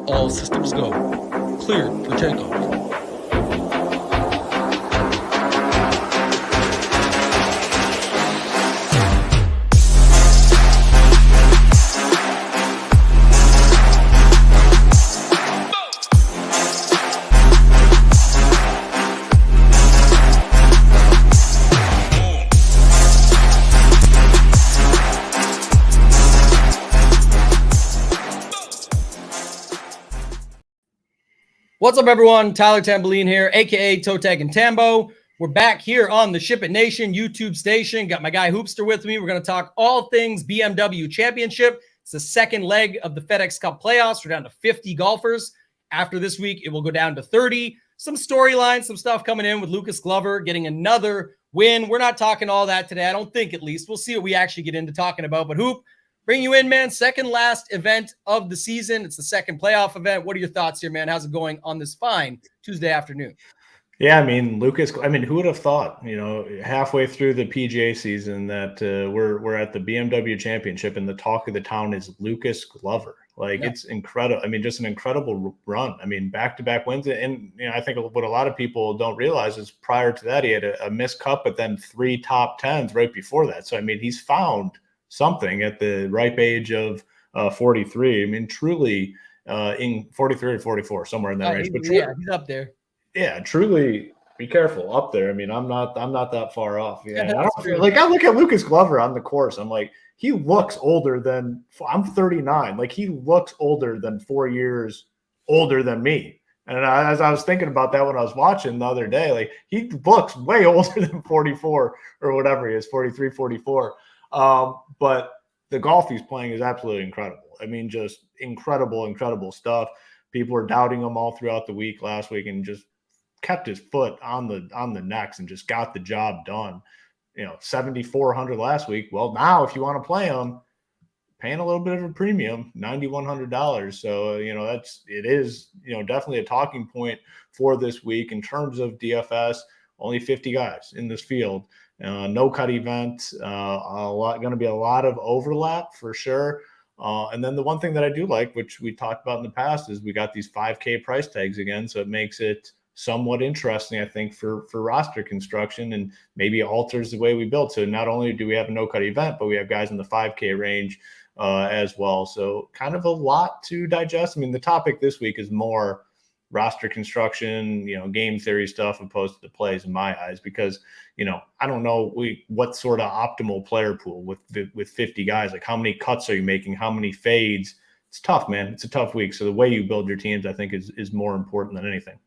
All systems go. Cleared for takeoff. What's up, everyone? Tyler Tamboline here, a.k.a. ToeTagginTambo. We're back here on the SHIPIT Nation YouTube station. Got my guy Hoopster with me. We're going to talk all things BMW Championship. It's the second leg of the FedEx Cup playoffs. We're down to 50 golfers. After this week, it will go down to 30. Some storylines, some stuff coming in with Lucas Glover getting another win. We're not talking all that today, I don't think, at least. We'll see what we actually get into talking about. But Hoop, bring you in, man. Second last event of the season. It's the second playoff event. What are your thoughts here, man? How's it going on this fine Tuesday afternoon? Yeah, Lucas, who would have thought, halfway through the PGA season that we're at the BMW Championship and the talk of the town is Lucas Glover. It's incredible. Just an incredible run. Back-to-back wins. And, I think what a lot of people don't realize is prior to that, he had a missed cut, but then 3 top 10s right before that. So, he's found something at the ripe age of 43. Truly in 43 or 44, somewhere in that range. But truly, he's up there. Yeah, truly be careful up there. I'm not that far off. Yeah, I don't feel like I look at Lucas Glover on the course. I'm like, he looks older than I'm 39. He looks older than 4 years older than me. And as I was thinking about that when I was watching the other day, he looks way older than 44 or whatever he is, 43, 44. But the golf he's playing is absolutely incredible. Just incredible stuff. People were doubting him all throughout the week last week and just kept his foot on the necks and just got the job done. 7,400 last week. Well, now if you want to play him, paying a little bit of a premium, $9,100. So, it is definitely a talking point for this week in terms of DFS. Only 50 guys in this field. No cut event, going to be a lot of overlap for sure. And then the one thing that I do like, which we talked about in the past, is we got these 5K price tags again. So it makes it somewhat interesting, I think, for roster construction and maybe alters the way we build. So not only do we have a no cut event, but we have guys in the 5K range as well. So kind of a lot to digest. The topic this week is more roster construction, game theory stuff opposed to the plays in my eyes, because, I don't know what sort of optimal player pool with 50 guys, how many cuts are you making? How many fades? It's tough, man. It's a tough week. So the way you build your teams, I think is more important than anything.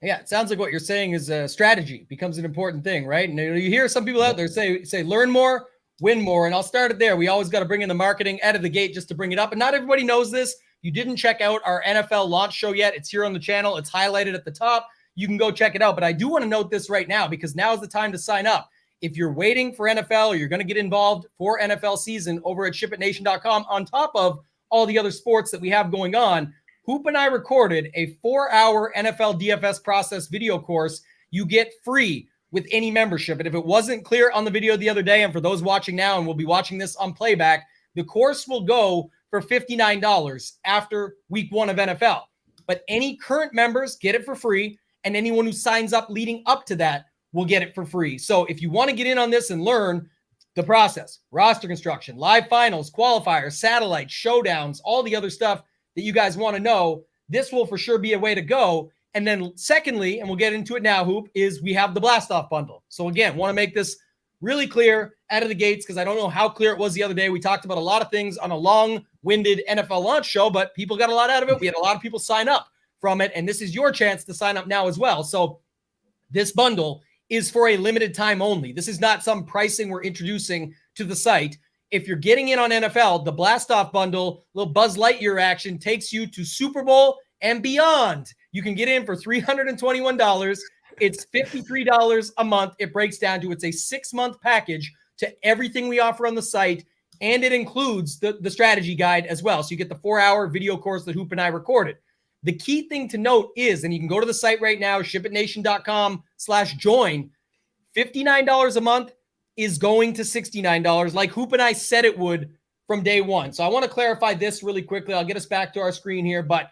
Yeah. It sounds like what you're saying is strategy becomes an important thing, right? And you hear some people out there say, learn more, win more. And I'll start it there. We always got to bring in the marketing out of the gate just to bring it up. And not everybody knows this. You didn't check out our NFL launch show yet. It's here on the channel. It's highlighted at the top. You can go check it out. But I do want to note this right now, because now is the time to sign up. If you're waiting for NFL, or you're going to get involved for NFL season over at SHIPITNation.com, on top of all the other sports that we have going on, Hoop and I recorded a 4-hour NFL DFS process video course you get free with any membership. And if it wasn't clear on the video the other day, and for those watching now, and we'll be watching this on playback, the course will go for $59 after week 1 of NFL. But any current members get it for free, and anyone who signs up leading up to that will get it for free. So if you want to get in on this and learn the process, roster construction, live finals, qualifiers, satellites, showdowns, all the other stuff that you guys want to know, this will for sure be a way to go. And then secondly, and we'll get into it now, Hoop, is we have the Blast-Off bundle. So again, want to make this really clear out of the gates, because I don't know how clear it was the other day. We talked about a lot of things on a long-winded NFL launch show, but people got a lot out of it. We had a lot of people sign up from it, and this is your chance to sign up now as well. So this bundle is for a limited time only. This is not some pricing we're introducing to the site. If you're getting in on NFL, the Blast-Off bundle, little Buzz Lightyear action, takes you to Super Bowl and beyond. You can get in for $321. It's $53 a month. It breaks down to, it's a 6-month package to everything we offer on the site, and it includes the strategy guide as well. So you get the 4-hour video course that Hoop and I recorded. The key thing to note is, and you can go to the site right now, shipitnation.com/join, $59 a month is going to $69, like Hoop and I said it would from day one. So I want to clarify this really quickly. I'll get us back to our screen here, but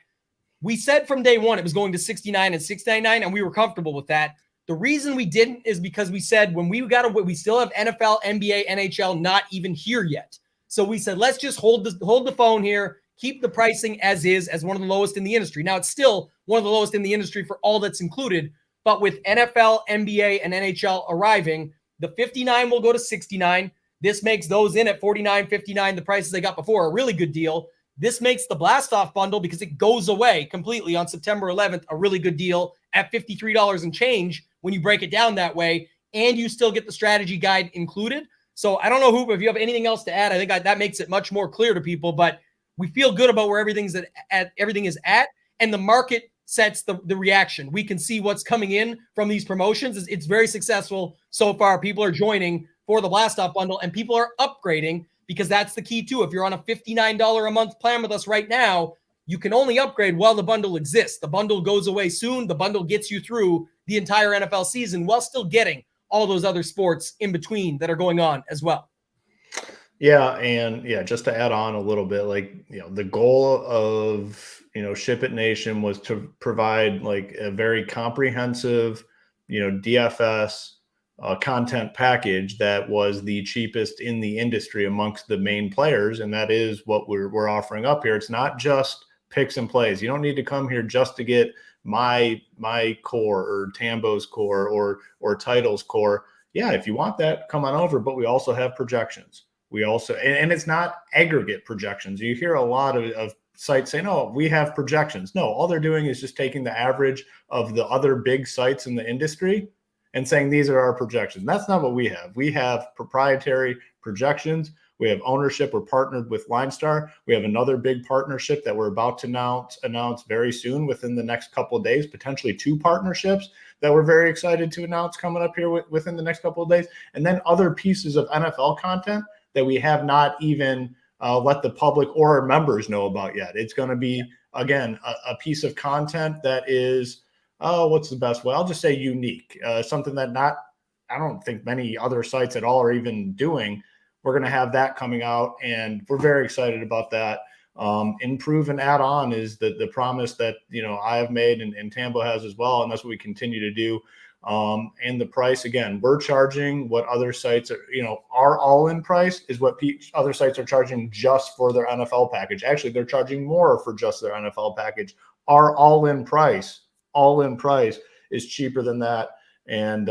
We said from day one it was going to 69 and 699, and we were comfortable with that. The reason we didn't is because we said when we still have NFL, NBA, NHL not even here yet. So we said, let's just hold the phone here, keep the pricing as is, as one of the lowest in the industry. Now, it's still one of the lowest in the industry for all that's included, but with NFL, NBA, and NHL arriving, the 59 will go to 69. This makes those in at 49, 59, the prices they got before, a really good deal. This makes the Blast-Off bundle, because it goes away completely on September 11th, a really good deal at $53 and change when you break it down that way, and you still get the strategy guide included. So I don't know, Hoop, if you have anything else to add. I think that makes it much more clear to people, but we feel good about where everything is at, and the market sets the reaction. We can see what's coming in from these promotions. It's very successful so far. People are joining for the Blast-Off bundle, and people are upgrading, because that's the key too. If you're on a $59 a month plan with us right now, you can only upgrade while the bundle exists. The bundle goes away soon. The bundle gets you through the entire NFL season while still getting all those other sports in between that are going on as well. Yeah. And just to add on a little bit, the goal of, SHIPIT Nation was to provide a very comprehensive, DFS content package that was the cheapest in the industry amongst the main players. And that is what we're offering up here. It's not just picks and plays. You don't need to come here just to get my core or Tambo's core or Title's core. Yeah, if you want that, come on over. But we also have projections. We also, and it's not aggregate projections. You hear a lot of sites saying, "Oh, we have projections." No, all they're doing is just taking the average of the other big sites in the industry and saying these are our projections. That's not what we have. We have proprietary projections. We have ownership. We're partnered with LineStar. We have another big partnership that we're about to announce very soon, within the next couple of days, potentially 2 partnerships that we're very excited to announce coming up here within the next couple of days. And then other pieces of NFL content that we have not even let the public or our members know about yet. It's going to be, again, a piece of content that is, what's the best way? I'll just say unique, something that I don't think many other sites at all are even doing. We're going to have that coming out, and we're very excited about that. Improve and add on is the promise that, I have made and Tambo has as well. And that's what we continue to do. And the price, again, we're charging what other sites are, our all-in price is what other sites are charging just for their NFL package. Actually, they're charging more for just their NFL package. Our all-in price is cheaper than that. And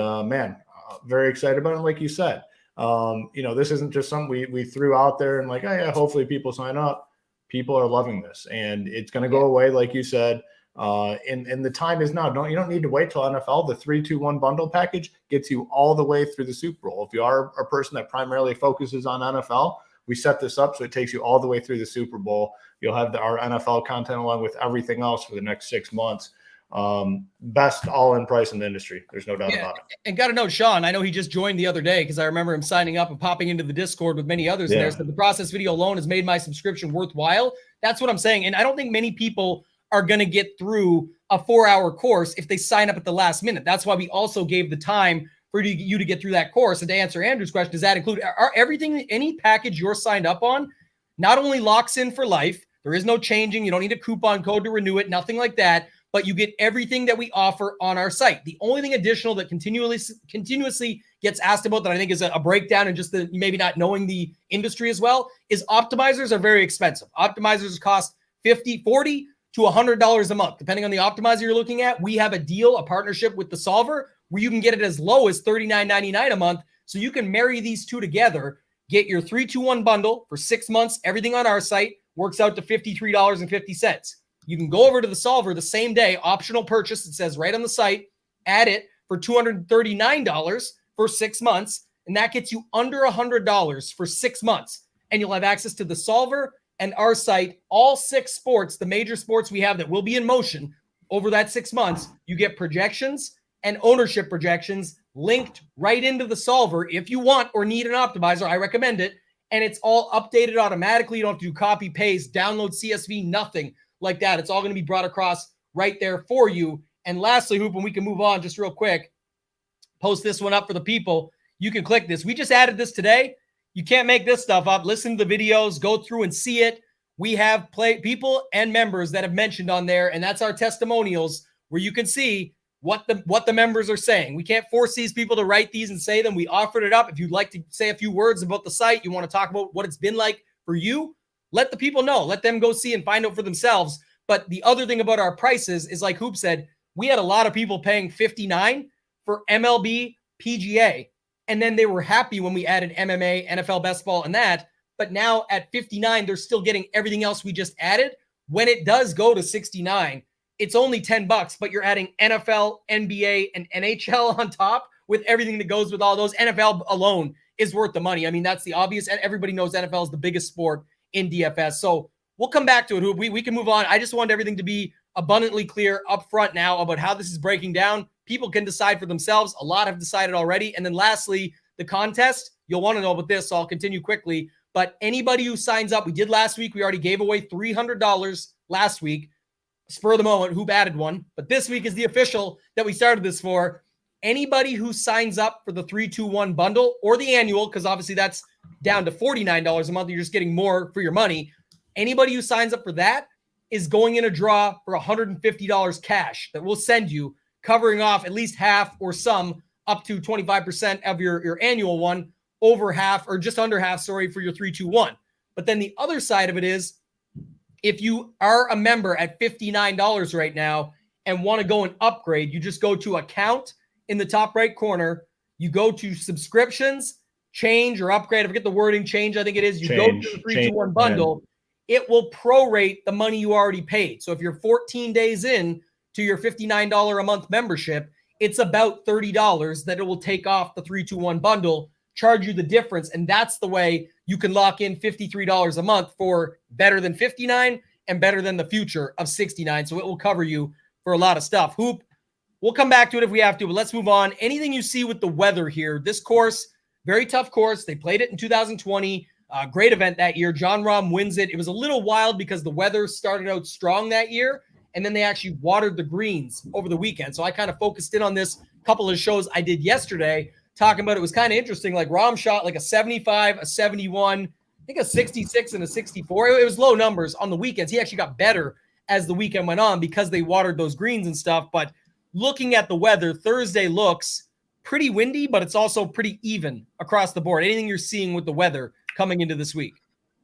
very excited about it. Like you said, this isn't just something we threw out there and oh yeah, hopefully people sign up. People are loving this, and it's going to go away, like you said. And the time is now. You don't need to wait till NFL. The 3-2-1 bundle package gets you all the way through the Super Bowl. If you are a person that primarily focuses on NFL, we set this up so it takes you all the way through the Super Bowl. You'll have our NFL content along with everything else for the next 6 months. Best all-in price in the industry. There's no doubt about it. And got to know Sean. I know he just joined the other day, because I remember him signing up and popping into the Discord with many others in there. So the process video alone has made my subscription worthwhile. That's what I'm saying. And I don't think many people are going to get through a 4-hour course if they sign up at the last minute. That's why we also gave the time for you to get through that course. And to answer Andrew's question, does that include any package you're signed up on? Not only locks in for life, there is no changing. You don't need a coupon code to renew it, nothing like that. But you get everything that we offer on our site. The only thing additional that continuously gets asked about that I think is a breakdown and just the maybe not knowing the industry as well is optimizers are very expensive. Optimizers cost $50, $40 to $100 a month, depending on the optimizer you're looking at. We have a partnership with the Solver, where you can get it as low as $39.99 a month. So you can marry these two together, get your 3-2-1 bundle for 6 months. Everything on our site works out to $53.50. You can go over to the Solver the same day, optional purchase. It says right on the site, add it for $239 for 6 months. And that gets you under $100 for 6 months. And you'll have access to the Solver and our site, all 6 sports, the major sports we have that will be in motion over that 6 months. You get projections and ownership projections linked right into the Solver. If you want or need an optimizer, I recommend it. And it's all updated automatically. You don't have to do copy, paste, download CSV, nothing like that. It's all going to be brought across right there for you. And lastly, Hoop, when we can move on just real quick, post this one up for the people. You can click this. We just added this today. You can't make this stuff up. Listen to the videos, go through and see it. we have people and members that have mentioned on there, and that's our testimonials where you can see what the members are saying. We can't force these people to write these and say them. We offered it up. If you'd like to say a few words about the site, you want to talk about what it's been like for you, let the people know. Let them go see and find out for themselves. But the other thing about our prices is, like Hoop said, we had a lot of people paying $59 for MLB, PGA, and then they were happy when we added MMA, NFL best ball, and that. But now at $59, they're still getting everything else we just added. When it does go to $69, it's only $10, but you're adding NFL, NBA, and NHL on top with everything that goes with all those. NFL alone is worth the money. I mean, that's the obvious, and everybody knows NFL is the biggest sport in DFS. So we'll come back to it. We can move on. I just want everything to be abundantly clear up front now about how this is breaking down. People can decide for themselves. A lot have decided already. And then lastly, the contest, you'll want to know about this, so I'll continue quickly. But anybody who signs up, we did last week. We already gave away $300 last week. Spur of the moment, Hoop added one. But this week is the official that we started this for. Anybody who signs up for the 3-2-1 bundle or the annual, because obviously that's down to $49 a month. You're just getting more for your money. Anybody who signs up for that is going in a draw for $150 cash that we'll send you, covering off at least half or some up to 25% of your annual one, over half or just under half, for your 3-2-1. But then the other side of it is, if you are a member at $59 right now and want to go and upgrade, you just go to account in the top right corner. You go to subscriptions, change or upgrade. I forget the wording, change, I think it is. You go to the 3-2-1 bundle. Man. It will prorate the money you already paid. So if you're 14 days in to your $59 a month membership, it's about $30 that it will take off the 3-2-1 bundle, charge you the difference. And that's the way you can lock in $53 a month for better than $59 and better than the future of $69. So it will cover you for a lot of stuff. Hoop, we'll come back to it if we have to, but let's move on. Anything you see with the weather here, this course, very tough course. They played it in 2020. Great event that year. Jon Rahm wins it. It was a little wild because the weather started out strong that year, and then they actually watered the greens over the weekend. So I kind of focused in on this couple of shows I did yesterday, talking about it was kind of interesting. Like Rahm shot like a 75, a 71, I think a 66 and a 64. It was low numbers on the weekends. He actually got better as the weekend went on because they watered those greens and stuff. But looking at the weather, Thursday looks pretty windy, but it's also pretty even across the board. Anything you're seeing with the weather coming into this week?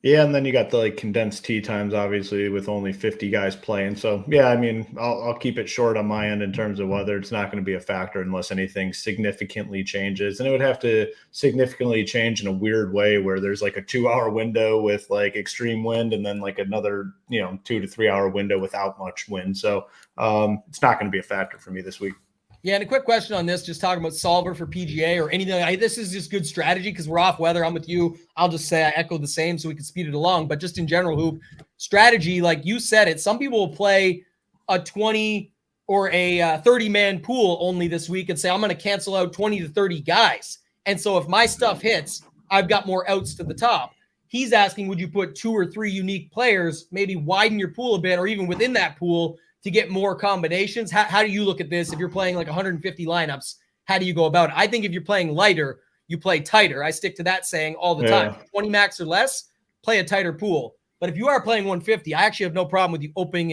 Yeah, and then you got the condensed tee times, obviously, with only 50 guys playing. So, yeah, I mean, I'll keep it short on my end in terms of whether it's not going to be a factor unless anything significantly changes. And it would have to significantly change in a weird way where there's like a 2-hour window with like extreme wind and then like another, 2 to 3 hour window without much wind. So it's not going to be a factor for me this week. Yeah, and a quick question on this, just talking about solver for PGA or anything. This is just good strategy because we're off weather. I'm with you. I'll just say I echo the same so we can speed it along. But just in general, Hoop, strategy, like you said it, some people will play a 20 or a 30-man pool only this week and say, I'm going to cancel out 20 to 30 guys. And so if my stuff hits, I've got more outs to the top. He's asking, would you put 2 or 3 unique players, maybe widen your pool a bit or even within that pool to get more combinations? How do you look at this? If you're playing like 150 lineups, how do you go about it? I think if you're playing lighter, you play tighter. I stick to that saying all the time. 20 max or less, play a tighter pool. But if you are playing 150, I actually have no problem with you opening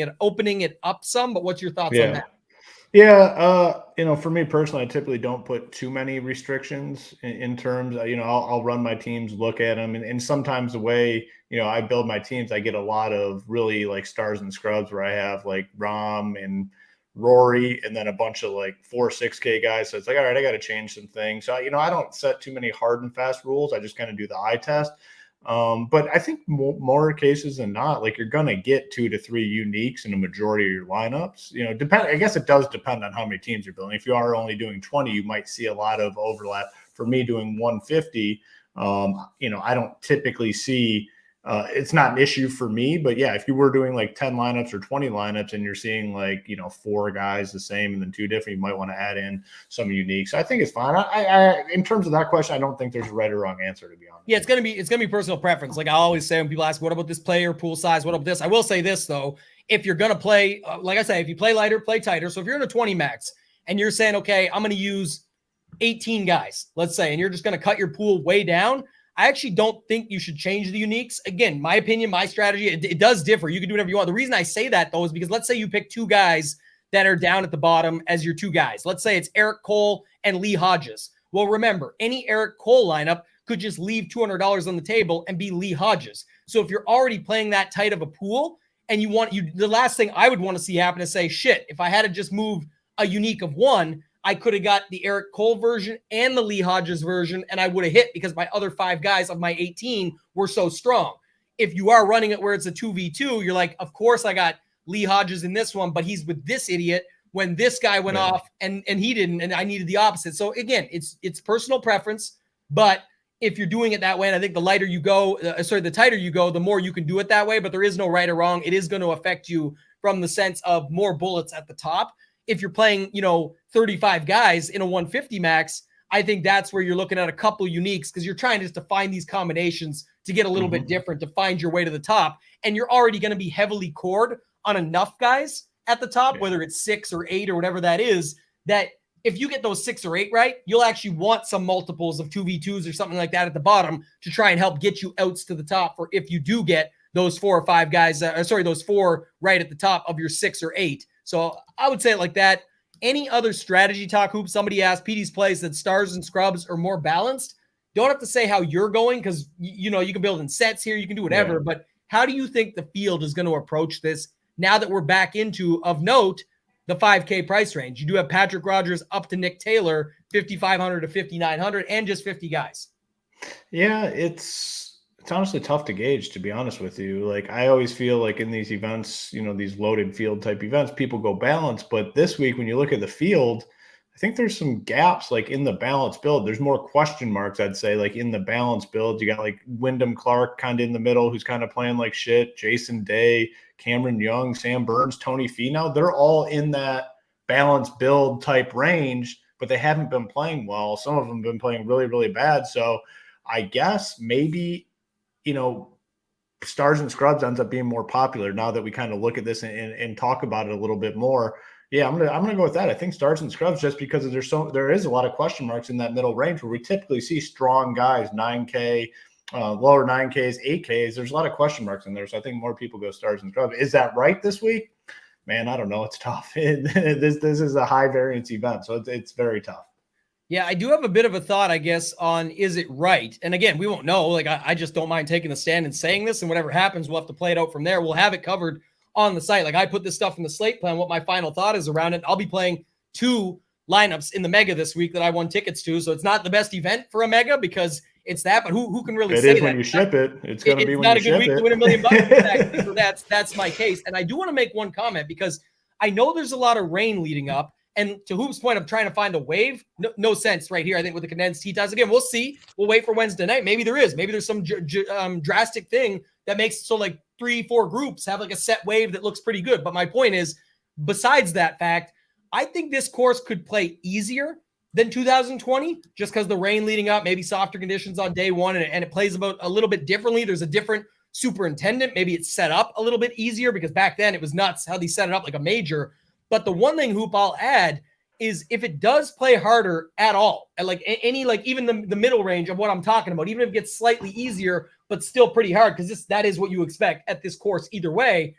it up some. But what's your thoughts on that? Yeah, for me personally, I typically don't put too many restrictions in terms of, I'll run my teams, look at them. And sometimes the way, I build my teams, I get a lot of really like stars and scrubs where I have like Rahm and Rory and then a bunch of like 4-6K guys. So it's like, all right, I got to change some things. So, I don't set too many hard and fast rules. I just kind of do the eye test. But I think more cases than not, like you're going to get 2 to 3 uniques in a majority of your lineups. I guess it does depend on how many teams you're building. If you are only doing 20, you might see a lot of overlap. For me doing 150, I don't typically see, it's not an issue for me, but yeah, if you were doing like 10 lineups or 20 lineups and you're seeing like, 4 guys the same and then 2 different, you might want to add in some unique. So I think it's fine. I in terms of that question, I don't think there's a right or wrong answer, to be honest. Yeah, it's gonna be personal preference. Like I always say when people ask, what about this player pool size? What about this? I will say this though, if you're gonna play, like I say, if you play lighter, play tighter. So if you're in a 20 max and you're saying, okay, I'm gonna use 18 guys, let's say, and you're just gonna cut your pool way down, I actually don't think you should change the uniques. Again, my opinion, my strategy, it does differ. You can do whatever you want. The reason I say that, though, is because let's say you pick two guys that are down at the bottom as your two guys. Let's say it's Eric Cole and Lee Hodges. Well, remember, any Eric Cole lineup could just leave $200 on the table and be Lee Hodges. So if you're already playing that tight of a pool and the last thing I would want to see happen is say, shit, if I had to just move a unique of one, I could have got the Eric Cole version and the Lee Hodges version, and I would have hit because my other 5 guys of my 18 were so strong. If you are running it where it's a 2v2, you're like, of course I got Lee Hodges in this one, but he's with this idiot when this guy went off and he didn't, and I needed the opposite. So again, it's personal preference, but if you're doing it that way, and I think the lighter you go, the tighter you go, the more you can do it that way, but there is no right or wrong. It is going to affect you from the sense of more bullets at the top. If you're playing, 35 guys in a 150 max, I think that's where you're looking at a couple uniques because you're trying just to find these combinations to get a little bit different, to find your way to the top. And you're already going to be heavily cored on enough guys at the top, whether it's 6 or 8 or whatever that is, that if you get those 6 or 8 right, you'll actually want some multiples of 2v2s or something like that at the bottom to try and help get you outs to the top for if you do get those 4 or 5 guys, those 4 right at the top of your 6 or 8. So I would say it like that. Any other strategy talk, Hoop? Somebody asked PD's plays that stars and scrubs are more balanced. Don't have to say how you're going because, you can build in sets here. You can do whatever. But how do you think the field is going to approach this now that we're back into, of note, the 5K price range? You do have Patrick Rogers up to Nick Taylor, 5,500 to 5,900, and just 50 guys. Yeah, it's honestly tough to gauge, to be honest with you. Like, I always feel like in these events, these loaded field type events, people go balanced. But this week, when you look at the field, I think there's some gaps like in the balance build. There's more question marks, I'd say, like in the balance build. You got like Wyndham Clark kind of in the middle, who's kind of playing like shit. Jason Day, Cameron Young, Sam Burns, Tony Finau. They're all in that balance build type range, but they haven't been playing well. Some of them have been playing really, really bad. So I guess maybe, stars and scrubs ends up being more popular now that we kind of look at this and talk about it a little bit more. Yeah, I'm gonna go with that. I think stars and scrubs, just because there is a lot of question marks in that middle range where we typically see strong guys, 9K, lower 9Ks, 8Ks. There's a lot of question marks in there, so I think more people go stars and scrubs. Is that right this week? Man, I don't know. It's tough. This is a high variance event, so it's very tough. Yeah, I do have a bit of a thought, I guess, on is it right? And again, we won't know. Like, I just don't mind taking the stand and saying this, and whatever happens, we'll have to play it out from there. We'll have it covered on the site. Like, I put this stuff in the slate plan, what my final thought is around it. I'll be playing 2 lineups in the mega this week that I won tickets to. So it's not the best event for a mega because it's that, but who can really say that? It is when you ship it. It's going to be when you ship it. It's not a good week to win $1 million. Exactly. So that's my case. And I do want to make one comment because I know there's a lot of rain leading up. And to Hoop's point of trying to find a wave, no sense right here. I think with the condensed heat times, again, we'll see. We'll wait for Wednesday night. Maybe there is. Maybe there's some drastic thing that makes so like 3-4 groups have like a set wave that looks pretty good. But my point is, besides that fact, I think this course could play easier than 2020 just because the rain leading up, maybe softer conditions on day one, and it plays about a little bit differently. There's a different superintendent. Maybe it's set up a little bit easier because back then it was nuts how they set it up like a major. But the one thing, Hoop, I'll add is if it does play harder at all, at like any, like even the middle range of what I'm talking about, even if it gets slightly easier, but still pretty hard, because that is what you expect at this course either way.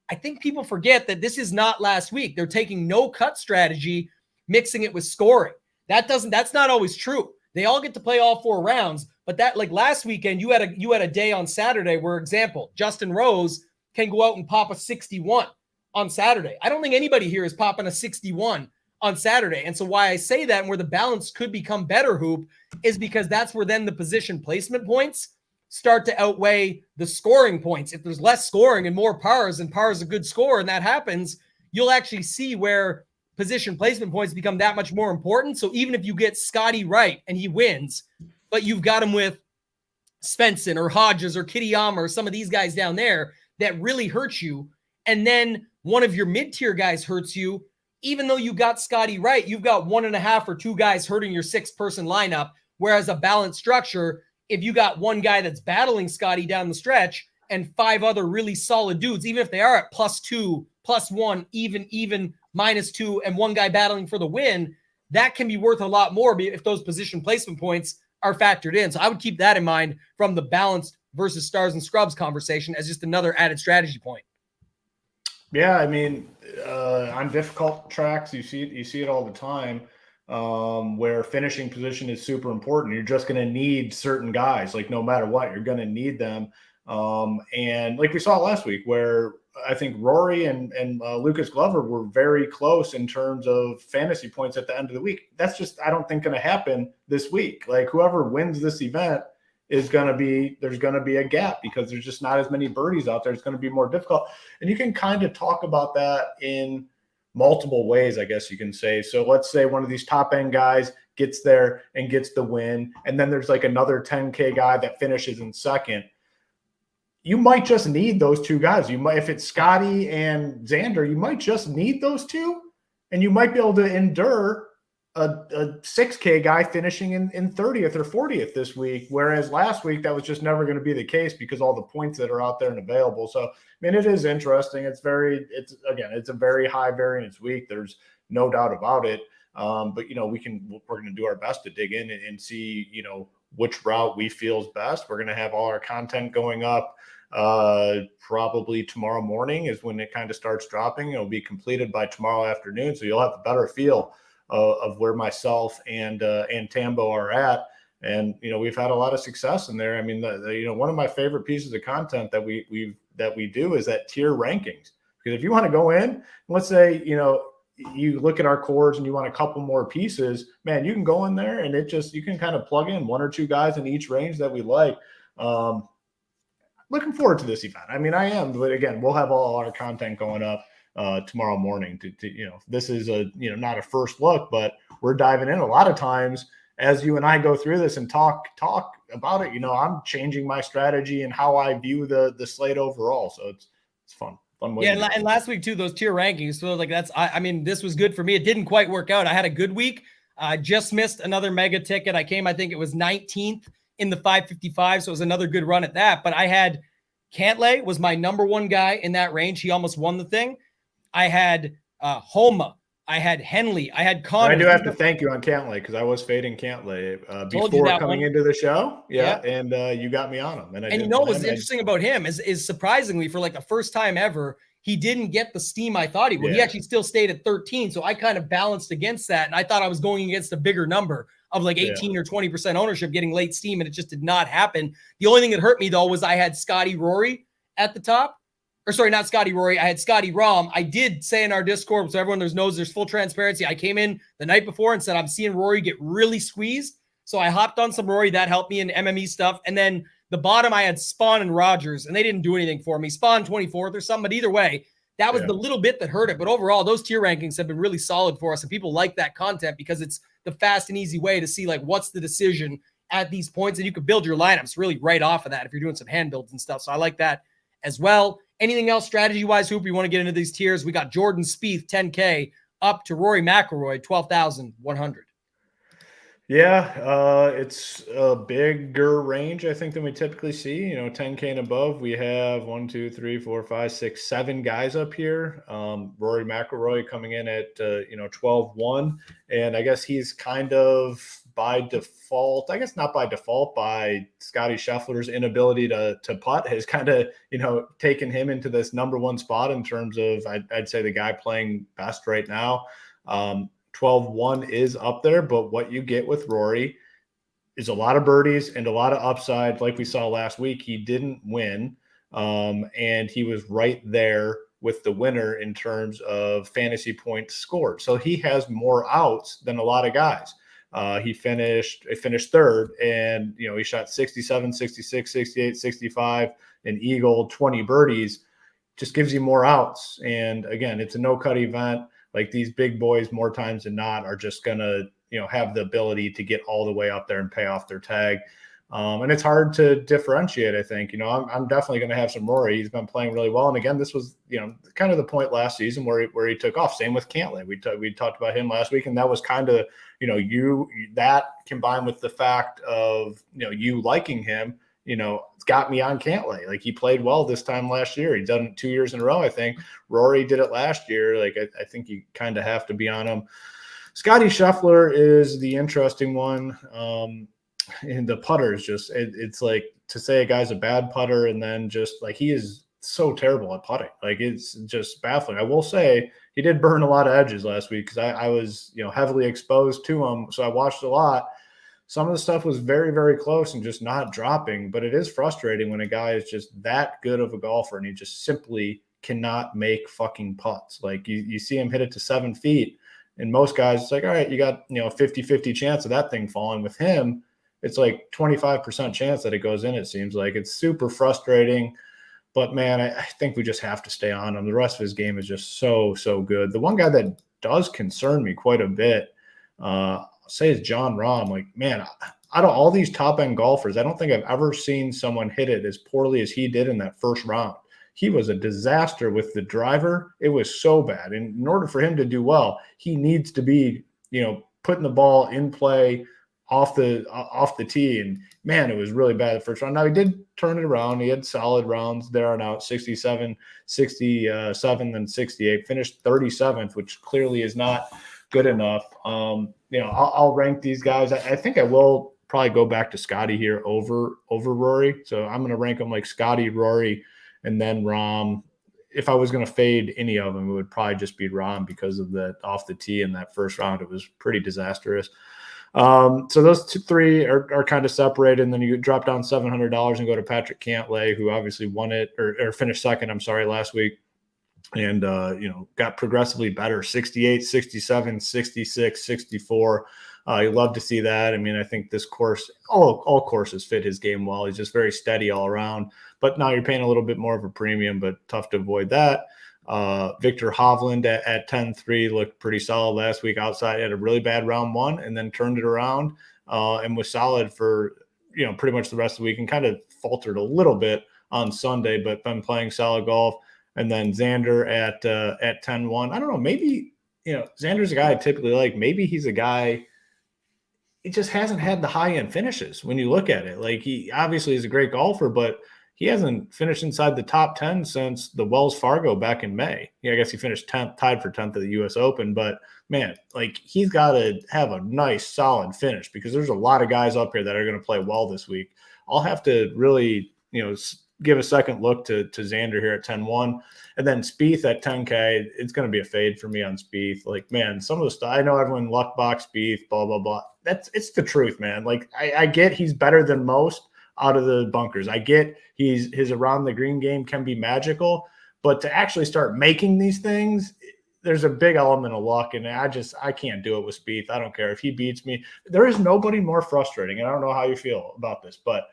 I think people forget that this is not last week. They're taking no cut strategy, mixing it with scoring. That's not always true. They all get to play all 4 rounds, but that, like last weekend, you had a day on Saturday where, example, Justin Rose can go out and pop a 61 on Saturday. I don't think anybody here is popping a 61 on Saturday. And so why I say that and where the balance could become better, Hoop, is because that's where then the position placement points start to outweigh the scoring points. If there's less scoring and more pars, and par is a good score, and that happens, you'll actually see where position placement points become that much more important. So even if you get Scotty right and he wins, but you've got him with Svensson or Hodges or Kitayama or some of these guys down there that really hurt you, and then one of your mid-tier guys hurts you, even though you got Scotty right, you've got 1.5 or 2 guys hurting your 6-person lineup. Whereas a balanced structure, if you got one guy that's battling Scotty down the stretch and 5 other really solid dudes, even if they are at +2, +1, even -2, and one guy battling for the win, that can be worth a lot more if those position placement points are factored in. So I would keep that in mind from the balanced versus stars and scrubs conversation as just another added strategy point. Yeah, I mean, on difficult tracks, you see it all the time, where finishing position is super important. You're just going to need certain guys, like no matter what, you're going to need them. And like we saw last week, where I think Rory and Lucas Glover were very close in terms of fantasy points at the end of the week. That's just, I don't think, going to happen this week. Like whoever wins this event is going to be, there's going to be a gap because there's just not as many birdies out there. It's going to be more difficult. And you can kind of talk about that in multiple ways, I guess you can say. So let's say one of these top end guys gets there and gets the win. And then there's like another 10K guy that finishes in second. You might just need those two guys. You might, if it's Scotty and Xander, you might just need those two, and you might be able to endure a 6K guy finishing in 30th or 40th this week. Whereas last week, that was just never going to be the case because all the points that are out there and available. So, I mean, it is interesting. It's a very high variance week. There's no doubt about it. But, you know, we're going to do our best to dig in and see, you know, which route we feel is best. We're going to have all our content going up probably tomorrow morning is when it kind of starts dropping. It'll be completed by tomorrow afternoon. So you'll have a better feel of where myself and Tambo are at. And, you know, we've had a lot of success in there. I mean, you know, one of my favorite pieces of content that we do is that tier rankings, because if you want to go in, let's say, you know, you look at our cores and you want a couple more pieces, man, you can go in there and you can kind of plug in one or two guys in each range that we like. Looking forward to this event. I mean, I am, but again, we'll have all our content going up tomorrow morning to, you know, this is not a first look, but we're diving in. A lot of times as you and I go through this and talk about it, you know, I'm changing my strategy and how I view the slate overall. So it's fun. Yeah, and last week too, those tier rankings. So like I mean, this was good for me. It didn't quite work out. I had a good week. I just missed another mega ticket. I think it was 19th in the 555. So it was another good run at that. But I had Cantlay was my number one guy in that range. He almost won the thing. I had Homa. I had Henley. I had Connor. I do have to thank you on Cantlay because I was fading Cantlay before coming into the show. Yeah. And you got me on him. And you know what's interesting about him is surprisingly, for like the first time ever, he didn't get the steam I thought he would. Yeah. He actually still stayed at 13. So I kind of balanced against that. And I thought I was going against a bigger number of like 18 or 20% ownership getting late steam. And it just did not happen. The only thing that hurt me though was I had Scotty Rory at the top. Or sorry, not Scotty Rory. I had Scotty Rom. I did say in our Discord, so everyone knows there's full transparency. I came in the night before and said, I'm seeing Rory get really squeezed. So I hopped on some Rory. That helped me in MME stuff. And then the bottom, I had Spawn and Rogers, and they didn't do anything for me. Spawn 24th or something, but either way, that was the little bit that hurt it. But overall, those tier rankings have been really solid for us, and people like that content because it's the fast and easy way to see like what's the decision at these points, and you could build your lineups really right off of that if you're doing some hand builds and stuff. So I like that as well. Anything else strategy-wise, Hoop, you want to get into these tiers? We got Jordan Spieth, 10K, up to Rory McIlroy, 12,100. Yeah, it's a bigger range, I think, than we typically see. You know, 10K and above, we have 1, 2, 3, 4, 5, 6, 7 guys up here. Rory McIlroy coming in at 12-1, and I guess he's kind of by default, I guess not by default, by Scotty Scheffler's inability to putt has kind of, taken him into this number one spot in terms of, I'd say the guy playing best right now. 12-1 is up there, but what you get with Rory is a lot of birdies and a lot of upside. Like we saw last week, he didn't win, and he was right there with the winner in terms of fantasy points scored. So he has more outs than a lot of guys. He finished third, and he shot 67, 66, 68, 65, an eagle, 20 birdies. Just gives you more outs. And again, it's a no-cut event. Like, these big boys, more times than not, are just gonna have the ability to get all the way up there and pay off their tag. And it's hard to differentiate, I think. I'm definitely going to have some Rory. He's been playing really well. And again, this was, kind of the point last season where he took off. Same with Cantlay. We talked about him last week, and that was kind of, that combined with the fact of, you liking him, it's got me on Cantlay. Like, he played well this time last year. He's done it 2 years in a row, I think. Rory did it last year. Like, I think you kind of have to be on him. Scotty Scheffler is the interesting one. and the putter is just, it's like to say a guy's a bad putter and then just like he is so terrible at putting. Like it's just baffling. I will say he did burn a lot of edges last week because I was, heavily exposed to him. So I watched a lot. Some of the stuff was very, very close and just not dropping, but it is frustrating when a guy is just that good of a golfer and he just simply cannot make fucking putts. Like you see him hit it to 7 feet and most guys, it's like, all right, you got, 50-50 chance of that thing falling. With him, it's like 25% chance that it goes in. It seems like it's super frustrating, but man, I think we just have to stay on him. The rest of his game is just so, so good. The one guy that does concern me quite a bit, say is John Rahm. Like, man, out of all these top end golfers, I don't think I've ever seen someone hit it as poorly as he did in that first round. He was a disaster with the driver. It was so bad. And in order for him to do well, he needs to be, putting the ball in play off the tee. And man, it was really bad the first round. Now he did turn it around. He had solid rounds there on out, 67, 67, then 68, finished 37th, which clearly is not good enough. I'll rank these guys. I think I will probably go back to Scotty here over Rory. So I'm going to rank them like Scotty, Rory, and then Rahm. If I was going to fade any of them, it would probably just be Rahm because of the off the tee in that first round. It was pretty disastrous. So those three are kind of separated. And then you drop down $700 and go to Patrick Cantlay, who obviously won it or finished second, last week. And, got progressively better, 68, 67, 66, 64. You love to see that. I mean, I think this course, all courses fit his game well. He's just very steady all around. But now you're paying a little bit more of a premium, but tough to avoid that. Victor Hovland at 10-3 looked pretty solid last week outside. Had a really bad round one and then turned it around and was solid for, pretty much the rest of the week and kind of faltered a little bit on Sunday, but been playing solid golf. And then Xander at 10-1. I don't know. Maybe, Xander's a guy I typically like. Maybe he's a guy, he just hasn't had the high-end finishes when you look at it. Like, he obviously is a great golfer, but he hasn't finished inside the top 10 since the Wells Fargo back in May. I guess he finished 10th, tied for 10th at the U.S. Open. But, man, like, he's got to have a nice, solid finish because there's a lot of guys up here that are going to play well this week. I'll have to really, give a second look to Xander here at 10-1. And then Spieth at 10K, it's going to be a fade for me on Spieth. Like, man, some of the stuff, I know everyone luck box Spieth, blah, blah, blah. It's the truth, man. Like, I get he's better than most out of the bunkers. I get his around the green game can be magical, but to actually start making these things, there's a big element of luck, and I can't do it with Spieth. I don't care if he beats me. There is nobody more frustrating, and I don't know how you feel about this, but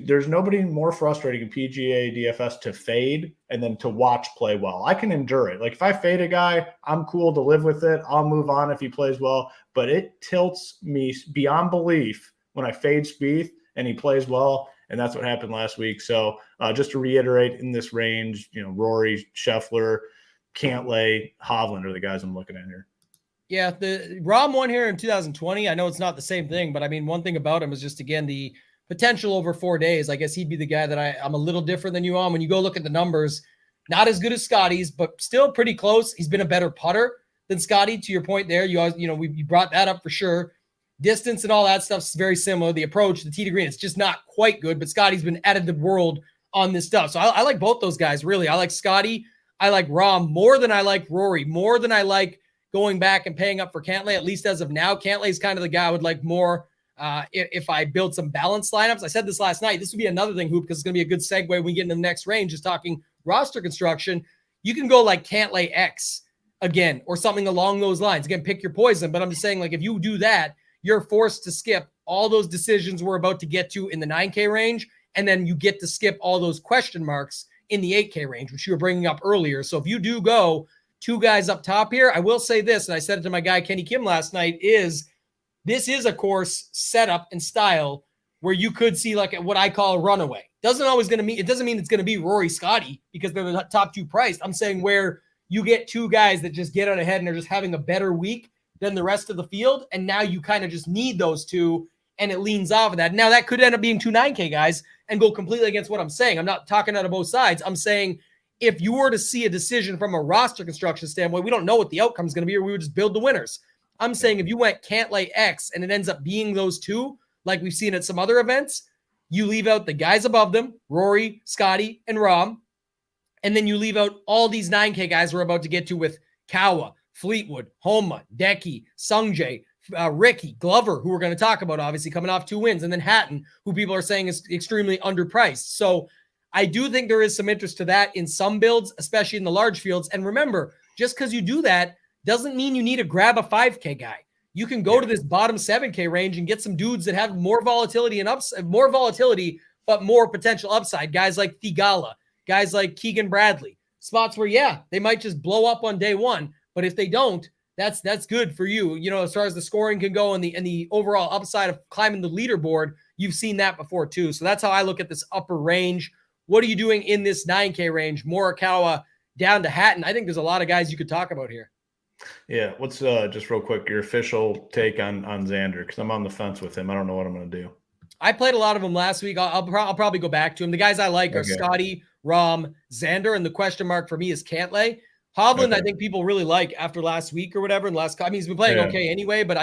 there's nobody more frustrating in PGA DFS to fade and then to watch play well. I can endure it. Like, if I fade a guy, I'm cool to live with it. I'll move on if he plays well, but it tilts me beyond belief when I fade Spieth and he plays well, and that's what happened last week. So just to reiterate, in this range, Rory, Scheffler, Cantlay, Hovland are the guys I'm looking at here. Yeah, the Rahm won here in 2020. I know it's not the same thing, but I mean, one thing about him is just, again, the potential over 4 days. I guess he'd be the guy that I'm a little different than you on. When you go look at the numbers, not as good as Scotty's, but still pretty close. He's been a better putter than Scotty, to your point there. We brought that up for sure. Distance and all that stuff's very similar. The approach, the tee to green, it's just not quite good, but Scotty's been out of the world on this stuff. So I like both those guys, really. I like Scotty. I like Rahm more than I like Rory, more than I like going back and paying up for Cantlay, at least as of now. Cantlay's kind of the guy I would like more if I build some balanced lineups. I said this last night. This would be another thing, Hoop, because it's going to be a good segue when we get into the next range, just talking roster construction. You can go like Cantlay X again or something along those lines. Again, pick your poison. But I'm just saying, like, if you do that, you're forced to skip all those decisions we're about to get to in the 9K range, and then you get to skip all those question marks in the 8K range, which you were bringing up earlier. So if you do go two guys up top here, I will say this, and I said it to my guy Kenny Kim last night, this is a course setup and style where you could see like what I call a runaway. It doesn't mean it's going to be Rory Scotty because they're the top two priced. I'm saying where you get two guys that just get out ahead and are just having a better week than the rest of the field. And now you kind of just need those two and it leans off of that. Now that could end up being two 9K guys and go completely against what I'm saying. I'm not talking out of both sides. I'm saying if you were to see a decision from a roster construction standpoint, we don't know what the outcome is going to be, or we would just build the winners. I'm saying if you went Cantlay X and it ends up being those two, like we've seen at some other events. You leave out the guys above them, Rory, Scotty, and Rahm. And then you leave out all these 9K guys we're about to get to with Kawa, Fleetwood, Homa, Decky, Sungjae, Ricky, Glover, who we're going to talk about, obviously coming off 2 wins, and then Hatton, who people are saying is extremely underpriced. So I do think there is some interest to that in some builds, especially in the large fields. And remember, just because you do that doesn't mean you need to grab a 5K guy. You can go to this bottom 7K range and get some dudes that have more volatility but more potential upside. Guys like Thigala, guys like Keegan Bradley, spots where, they might just blow up on day one. But if they don't, that's good for you. As far as the scoring can go and the overall upside of climbing the leaderboard, you've seen that before too. So that's how I look at this upper range. What are you doing in this 9K range? Morikawa down to Hatton. I think there's a lot of guys you could talk about here. Yeah. What's just real quick, your official take on Xander? Because I'm on the fence with him. I don't know what I'm going to do. I played a lot of them last week. I'll probably go back to him. The guys I like are Scotty, Rahm, Xander, and the question mark for me is Cantlay. Hovland, I think people really like after last week or whatever. He's been playing okay anyway, but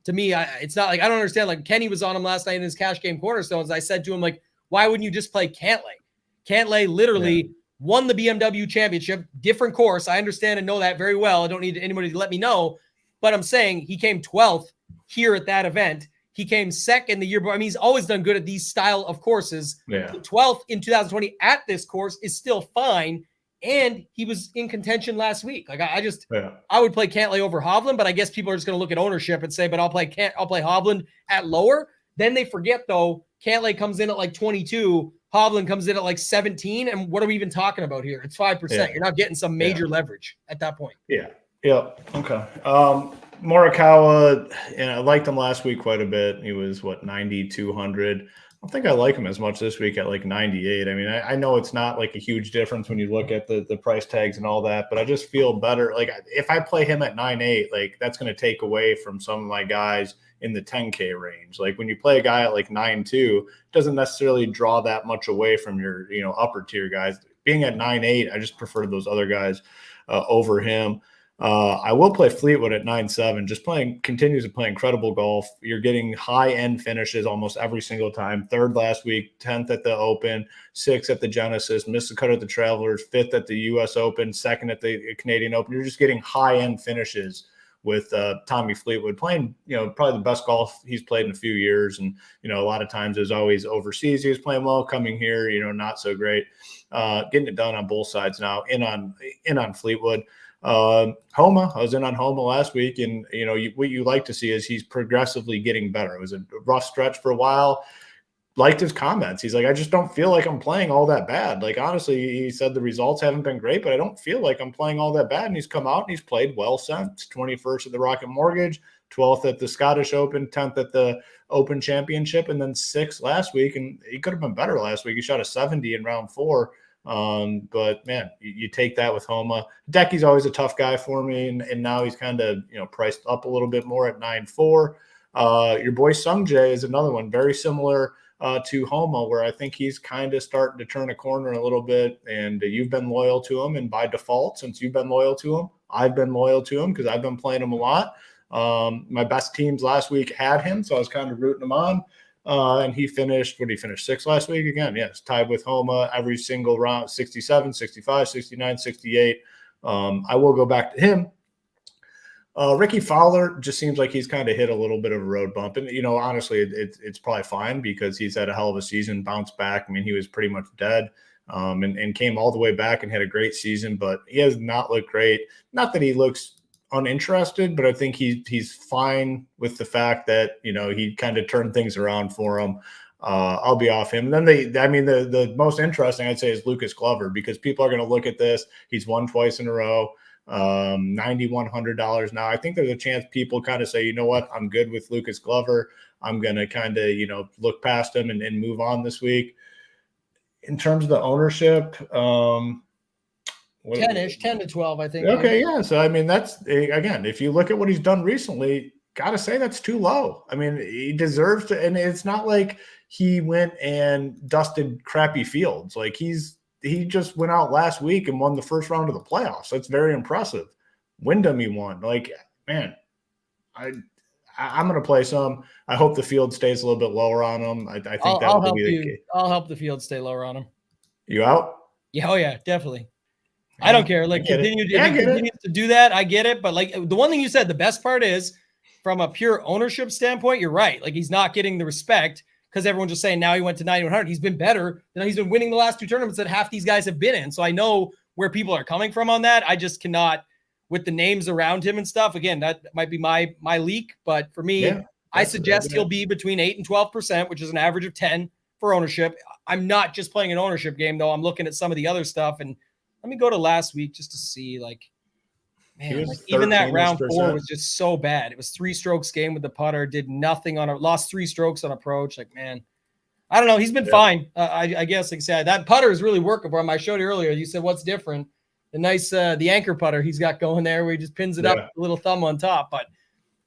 to me, it's not like, I don't understand. Like Kenny was on him last night in his cash game cornerstones. I said to him, like, why wouldn't you just play Cantlay? Cantlay literally won the BMW Championship, different course. I understand and know that very well. I don't need anybody to let me know, but I'm saying he came 12th here at that event. He came second the year before. He's always done good at these style of courses. Yeah. 12th in 2020 at this course is still fine. And he was in contention last week. Like I would play Cantlay over Hovland, but I guess people are just going to look at ownership and say, but I'll play Hovland at lower. Then they forget though, Cantlay comes in at like 22, Hovland comes in at like 17. And what are we even talking about here? It's 5%. Yeah. You're not getting some major leverage at that point. Yeah. Yep. Okay. Morikawa, I liked him last week quite a bit. He was 90, 200. I don't think I like him as much this week at like 98. I mean, I know it's not like a huge difference when you look at the price tags and all that, but I just feel better. Like if I play him at 9.8, like that's going to take away from some of my guys in the 10K range. Like when you play a guy at like 9.2, it doesn't necessarily draw that much away from your, upper tier guys. Being at 9.8, I just prefer those other guys over him. I will play Fleetwood at 9.7, just continues to play incredible golf. You're getting high-end finishes almost every single time. 3rd last week, 10th at the Open, 6th at the Genesis, missed the cut at the Travelers, 5th at the U.S. Open, 2nd at the Canadian Open. You're just getting high-end finishes with Tommy Fleetwood playing, probably the best golf he's played in a few years. And, a lot of times it was always overseas. He was playing well, coming here, not so great. Getting it done on both sides now, in on Fleetwood. Homa, I was in on Homa last week, and what you like to see is he's progressively getting better. It was a rough stretch for a while. Liked his comments. He's like, I just don't feel like I'm playing all that bad. Like, honestly, he said the results haven't been great, but I don't feel like I'm playing all that bad. And he's come out and he's played well since. 21st at the Rocket Mortgage, 12th at the Scottish Open, 10th at the Open Championship, and then 6th last week. And he could have been better last week. He shot a 70 in round 4. But man, you take that with Homa. Decky's always a tough guy for me, and now he's kind of priced up a little bit more at 9.4. Your boy Sungjae is another one, very similar to Homa, where I think he's kind of starting to turn a corner a little bit. And you've been loyal to him, and by default, since you've been loyal to him, I've been loyal to him because I've been playing him a lot. My best teams last week had him, so I was kind of rooting him on. And he finished 6th last week again. Yes, tied with Homa every single round, 67, 65, 69, 68. I will go back to him. Ricky Fowler just seems like he's kind of hit a little bit of a road bump. And, honestly, it's probably fine because he's had a hell of a season, bounced back. I mean, he was pretty much dead and came all the way back and had a great season, but he has not looked great. Not that he looks uninterested, but I think he's fine with the fact that he kind of turned things around for him. I'll be off him. And then the most interesting I'd say is Lucas Glover, because people are going to look at this. He's won twice in a row, $9,100 now. I think there's a chance people kind of say, you know what, I'm good with Lucas Glover. I'm going to kind of look past him and move on this week. In terms of the ownership, 10-ish, 10 to 12, I think. Okay, yeah. So, that's, again, if you look at what he's done recently, got to say that's too low. He deserves to, and it's not like he went and dusted crappy fields. Like, he just went out last week and won the first round of the playoffs. That's very impressive. Wyndham he won. Like, man, I'm going to play some. I hope the field stays a little bit lower on him. I think I'll help you. I'll help the field stay lower on him. You out? Yeah, oh yeah, definitely. Yeah, I don't care. Like, continue to do that. I get it. But like the one thing you said, the best part is from a pure ownership standpoint, you're right. Like he's not getting the respect because everyone's just saying now he went to 9,100. He's been better. He's been winning the last 2 tournaments that half these guys have been in. So I know where people are coming from on that. I just cannot with the names around him and stuff. Again, that might be my leak. But for me, I suggest he'll be between 8 and 12%, which is an average of 10 for ownership. I'm not just playing an ownership game, though. I'm looking at some of the other stuff. And let me go to last week just to see, like, man, like even that round 4 was just so bad. It was 3 strokes game with the putter, did nothing on it, lost 3 strokes on approach. Like, man, I don't know. He's been fine. I guess, like I said, that putter is really working for him. I showed you earlier. You said, what's different? The nice, the anchor putter he's got going there where he just pins it up, a little thumb on top. But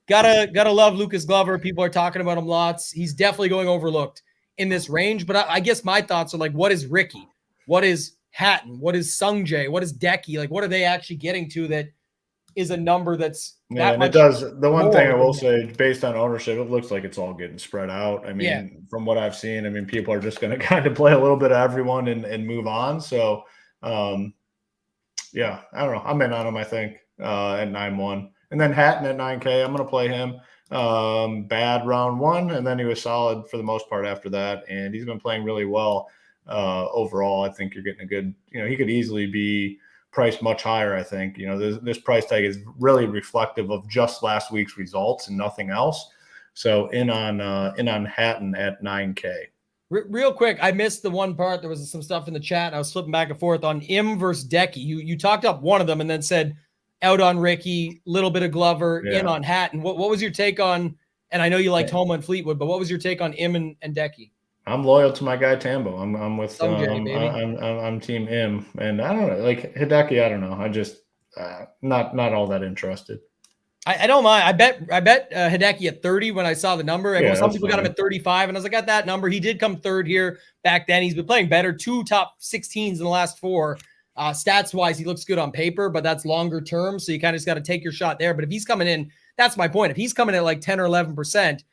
gotta love Lucas Glover. People are talking about him lots. He's definitely going overlooked in this range. But I guess my thoughts are like, what is Ricky? What is Hatton? What is Sungjae? What is Decky? Like, what are they actually getting to that is a number that's and it does. The one thing I will say, based on ownership, it looks like it's all getting spread out. I mean, from what I've seen, I mean, people are just going to kind of play a little bit of everyone and move on. So, yeah, I don't know. I'm in on him, I think, at 9-1. And then Hatton at 9K, I'm going to play him. Bad round 1, and then he was solid for the most part after that. And he's been playing really well overall. I think you're getting a good, he could easily be priced much higher. I think, this price tag is really reflective of just last week's results and nothing else. So in on Hatton at 9K. Real quick, I missed the one part. There was some stuff in the chat. I was flipping back and forth on Im versus Decky. You talked up one of them and then said out on Ricky, little bit of Glover, in on Hatton. What was your take on? And I know you liked Homa and Fleetwood, but what was your take on Im and Decky? I'm loyal to my guy Tambo. I'm with I'm Team Im, and I don't know, like Hideki. I don't know. I just not all that interested. I don't mind. I bet Hideki at 30 when I saw the number. Some people got him at 35, and I was like, at that number, he did come third here back then. He's been playing better. 2 top 16s in the last 4. Stats wise, he looks good on paper, but that's longer term. So you kind of just got to take your shot there. But if he's coming in, that's my point. If he's coming in at like 10 or 11%,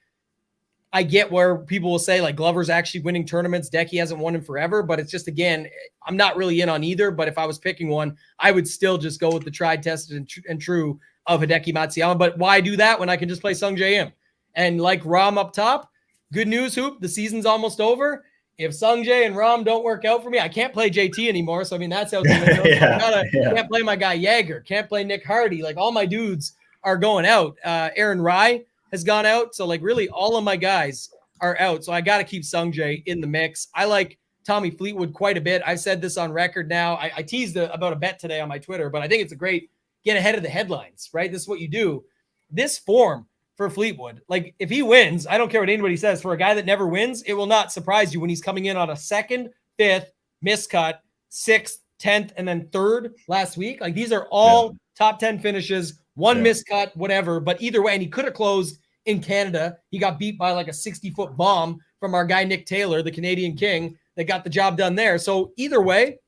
I get where people will say like Glover's actually winning tournaments. Decky hasn't won in forever, but it's just, again, I'm not really in on either. But if I was picking one, I would still just go with the tried, tested, and true of Hideki Matsuyama. But why do that when I can just play Sungjae Im? And like Ram up top, good news, Hoop, the season's almost over. If Sungjae and Ram don't work out for me, I can't play JT anymore. So, I mean, that's out the window. Can't play my guy Jaeger. Can't play Nick Hardy. Like, all my dudes are going out. Aaron Rye has gone out. So, like, really all of my guys are out. So I got to keep Sungjae in the mix. I like Tommy Fleetwood quite a bit. I've said this on record now. I teased about a bet today on my Twitter, but I think it's a great get ahead of the headlines, right? This is what you do. This form for Fleetwood, like if he wins, I don't care what anybody says, for a guy that never wins, it will not surprise you when he's coming in on a 2nd, 5th, miscut, 6th, 10th, and then 3rd last week. Like these are all top 10 finishes, 1 miscut, whatever. But either way, and he could have closed in Canada. He got beat by like a 60-foot bomb from our guy, Nick Taylor, the Canadian king, that got the job done there. So either way,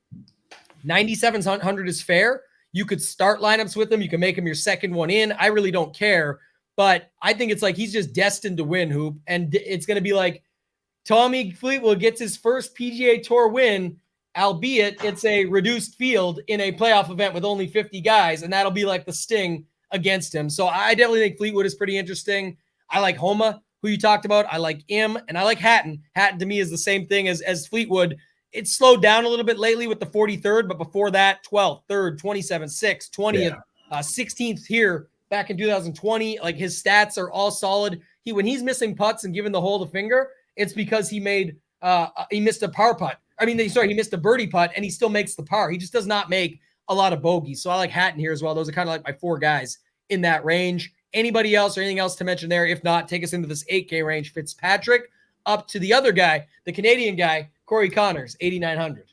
9,700 is fair. You could start lineups with him. You can make him your second one in. I really don't care. But I think it's like he's just destined to win, Hoop. And it's going to be like Tommy Fleetwood gets his first PGA Tour win, albeit it's a reduced field in a playoff event with only 50 guys. And that'll be like the sting against him. So I definitely think Fleetwood is pretty interesting. I like Homa, who you talked about. I like Im, and I like Hatton. Hatton to me is the same thing as Fleetwood. It's slowed down a little bit lately with the 43rd, but before that, 12th, 3rd, 27th, 6th, 20th, 16th here back in 2020. Like his stats are all solid. When he's missing putts and giving the hole the finger, it's because he missed a par putt. He missed a birdie putt, and he still makes the par. He just does not make a lot of bogeys. So I like Hatton here as well. Those are kind of like my 4 guys in that range. Anybody else or anything else to mention there? If not, take us into this 8K range. Fitzpatrick up to the other guy, the Canadian guy, Corey Connors, 8,900.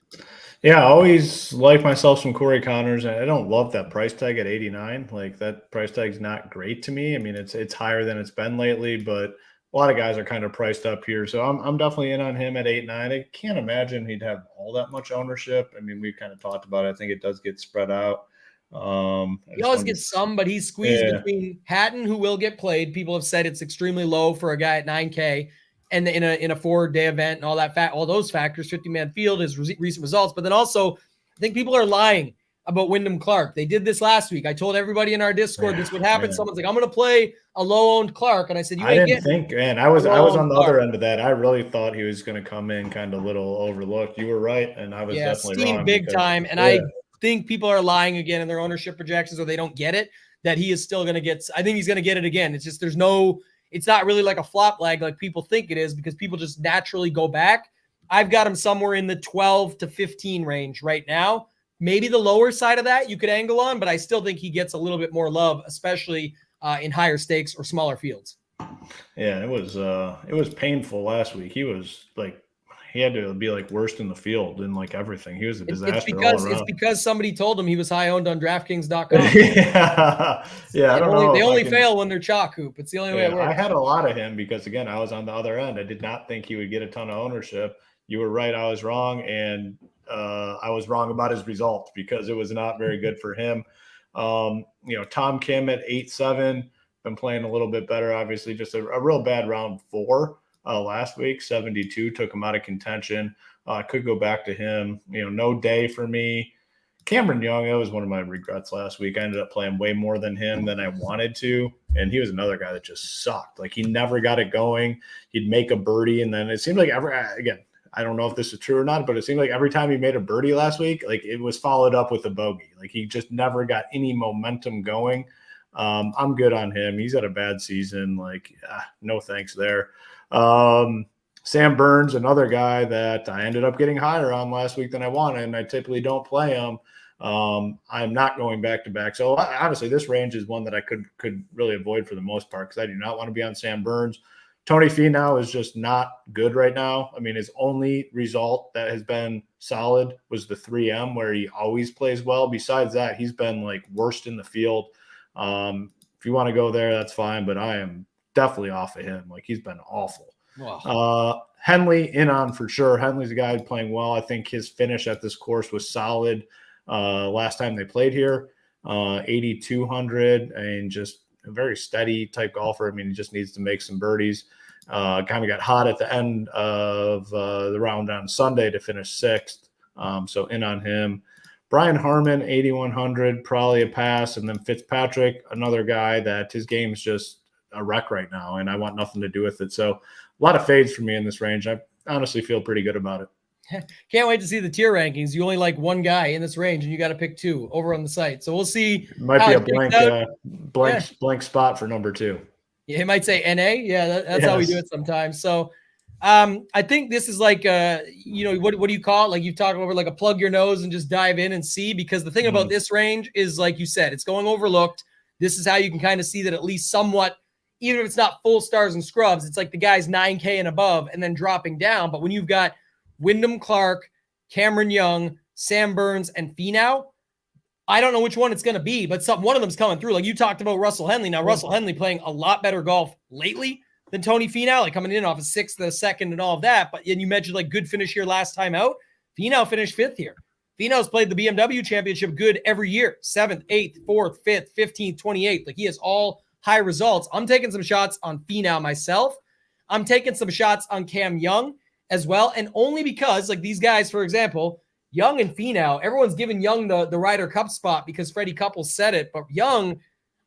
Yeah, I always like myself some Corey Connors, and I don't love that price tag at 89. Like that price tag's not great to me. I mean, it's higher than it's been lately, but a lot of guys are kind of priced up here. So I'm definitely in on him at 8-9. I can't imagine he'd have all that much ownership. I mean, we've kind of talked about it. I think it does get spread out. He always gets some, but he's squeezed between Hatton, who will get played. People have said it's extremely low for a guy at 9K, and in a 4-day event and all that all those factors. 50-man field, his recent results, but then also I think people are lying about Wyndham Clark. They did this last week. I told everybody in our Discord this would happen. Man. Someone's like, "I'm going to play a low-owned Clark," and I said, I didn't think, man. I was on the other end of that. I really thought he was going to come in kind of a little overlooked. You were right, and I was definitely wrong. Big time, and I think people are lying again in their ownership projections, or they don't get it, that he is still going to get. I think he's going to get it again. It's just it's not really like a flop lag like people think it is, because people just naturally go back. I've got him somewhere in the 12 to 15 range right now. Maybe the lower side of that you could angle on, but I still think he gets a little bit more love, especially in higher stakes or smaller fields. Yeah, it was painful last week. He was like, he had to be like worst in the field and like everything. He was a disaster all around. It's because somebody told him he was high owned on DraftKings.com. I don't know. They only fail when they're chalk hoop. It's the only way it works. I had a lot of him because, again, I was on the other end. I did not think he would get a ton of ownership. You were right. I was wrong. And I was wrong about his results because it was not very good for him. Tom Kim at 8-7, been playing a little bit better, obviously. Just a real bad round 4 last week. 72 took him out of contention. Could go back to him. No day for me. Cameron Young, that was one of my regrets last week. I ended up playing way more than him than I wanted to. And he was another guy that just sucked. Like, he never got it going. He'd make a birdie, and then it seemed like I don't know if this is true or not, but it seemed like every time he made a birdie last week, like, it was followed up with a bogey. Like, he just never got any momentum going. I'm good on him. He's had a bad season. Like, no thanks there. Sam Burns, another guy that I ended up getting higher on last week than I wanted, and I typically don't play him. I'm not going back-to-back. So, honestly, this range is one that I could really avoid for the most part, because I do not want to be on Sam Burns. Tony Finau is just not good right now. I mean, his only result that has been solid was the 3M, where he always plays well. Besides that, he's been like worst in the field. If you want to go there, that's fine, but I am definitely off of him. Like, he's been awful. Wow. Henley in on for sure. Henley's a guy playing well. I think his finish at this course was solid last time they played here. 8,200, and just a very steady type golfer. I mean, he just needs to make some birdies. Kind of got hot at the end of the round on Sunday to finish 6th. So in on him. Brian Harmon, 8,100, probably a pass. And then Fitzpatrick, another guy that his game's just a wreck right now, and I want nothing to do with it. So a lot of fades for me in this range. I honestly feel pretty good about it. Can't wait to see the tier rankings. You only like one guy in this range, and you got to pick 2 over on the site. So we'll see. It might be a blank spot for number 2. Yeah, he might say NA. Yeah, that's how we do it sometimes. So I think this is like, what do you call it? Like, you talk over like a plug your nose and just dive in and see, because the thing about this range is, like you said, it's going overlooked. This is how you can kind of see that at least somewhat, even if it's not full stars and scrubs, it's like the guys 9K and above and then dropping down. But when you've got Wyndham Clark, Cameron Young, Sam Burns, and Finau, I don't know which one it's going to be, but one of them's coming through. Like, you talked about Russell Henley. Now, Russell Henley playing a lot better golf lately than Tony Finau, like coming in off a 6th, a 2nd, and all of that. But and you mentioned like good finish here last time out. Finau finished 5th here. Finau's played the BMW Championship good every year. 7th, 8th, 4th, 5th, 15th, 28th. Like, he has all high results. I'm taking some shots on Finau myself. I'm taking some shots on Cam Young as well. And only because, like, these guys, for example, Young and Finau, everyone's giving Young the Ryder Cup spot because Freddie Couples said it. But Young,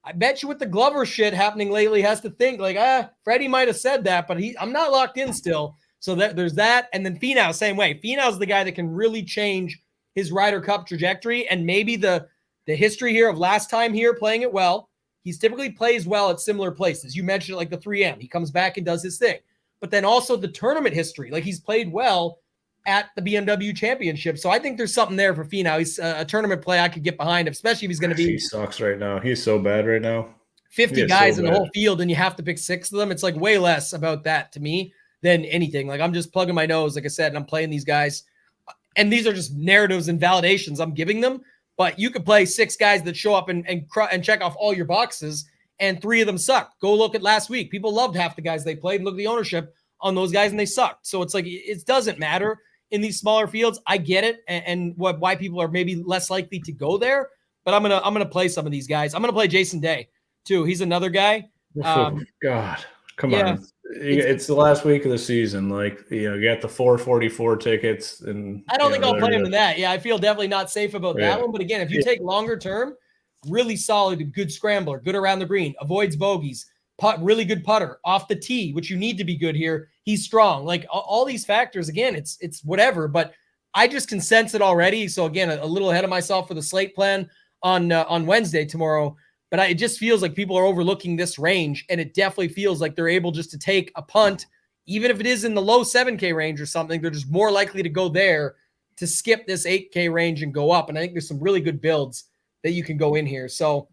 I bet you with the Glover shit happening lately, has to think like, Freddie might have said that, but I'm not locked in still. So there's that. And then Finau, same way. Finau's the guy that can really change his Ryder Cup trajectory. And maybe the history here of last time here playing it well, he's typically plays well at similar places. You mentioned like the 3M. He comes back and does his thing. But then also the tournament history. Like, he's played well at the BMW Championship. So I think there's something there for Finau. He's a tournament play I could get behind, especially if he's going to be. He sucks right now. He's so bad right now. 50 guys in the whole field, and you have to pick 6 of them. It's like way less about that to me than anything. Like, I'm just plugging my nose, like I said, and I'm playing these guys. And these are just narratives and validations I'm giving them. But you could play 6 guys that show up and check off all your boxes, and 3 of them sucked. Go look at last week. People loved half the guys they played, and look at the ownership on those guys, and they sucked. So it's like, it doesn't matter in these smaller fields. I get it, and why people are maybe less likely to go there. but I'm gonna play some of these guys. I'm gonna play Jason Day too. He's another guy. God, come on. It's the last week of the season. Like, you got the 444 tickets, and I don't think I'll play him in that. Yeah, I feel definitely not safe about that one. But again, if you take longer term, really solid, good scrambler, good around the green, avoids bogeys, really good putter off the tee, which you need to be good here. He's strong. Like all these factors, again, it's whatever. But I just can sense it already. So again, a little ahead of myself for the slate plan on Wednesday tomorrow. But it just feels like people are overlooking this range, and it definitely feels like they're able just to take a punt, even if it is in the low 7K range or something. They're just more likely to go there to skip this 8K range and go up. And I think there's some really good builds that you can go in here. So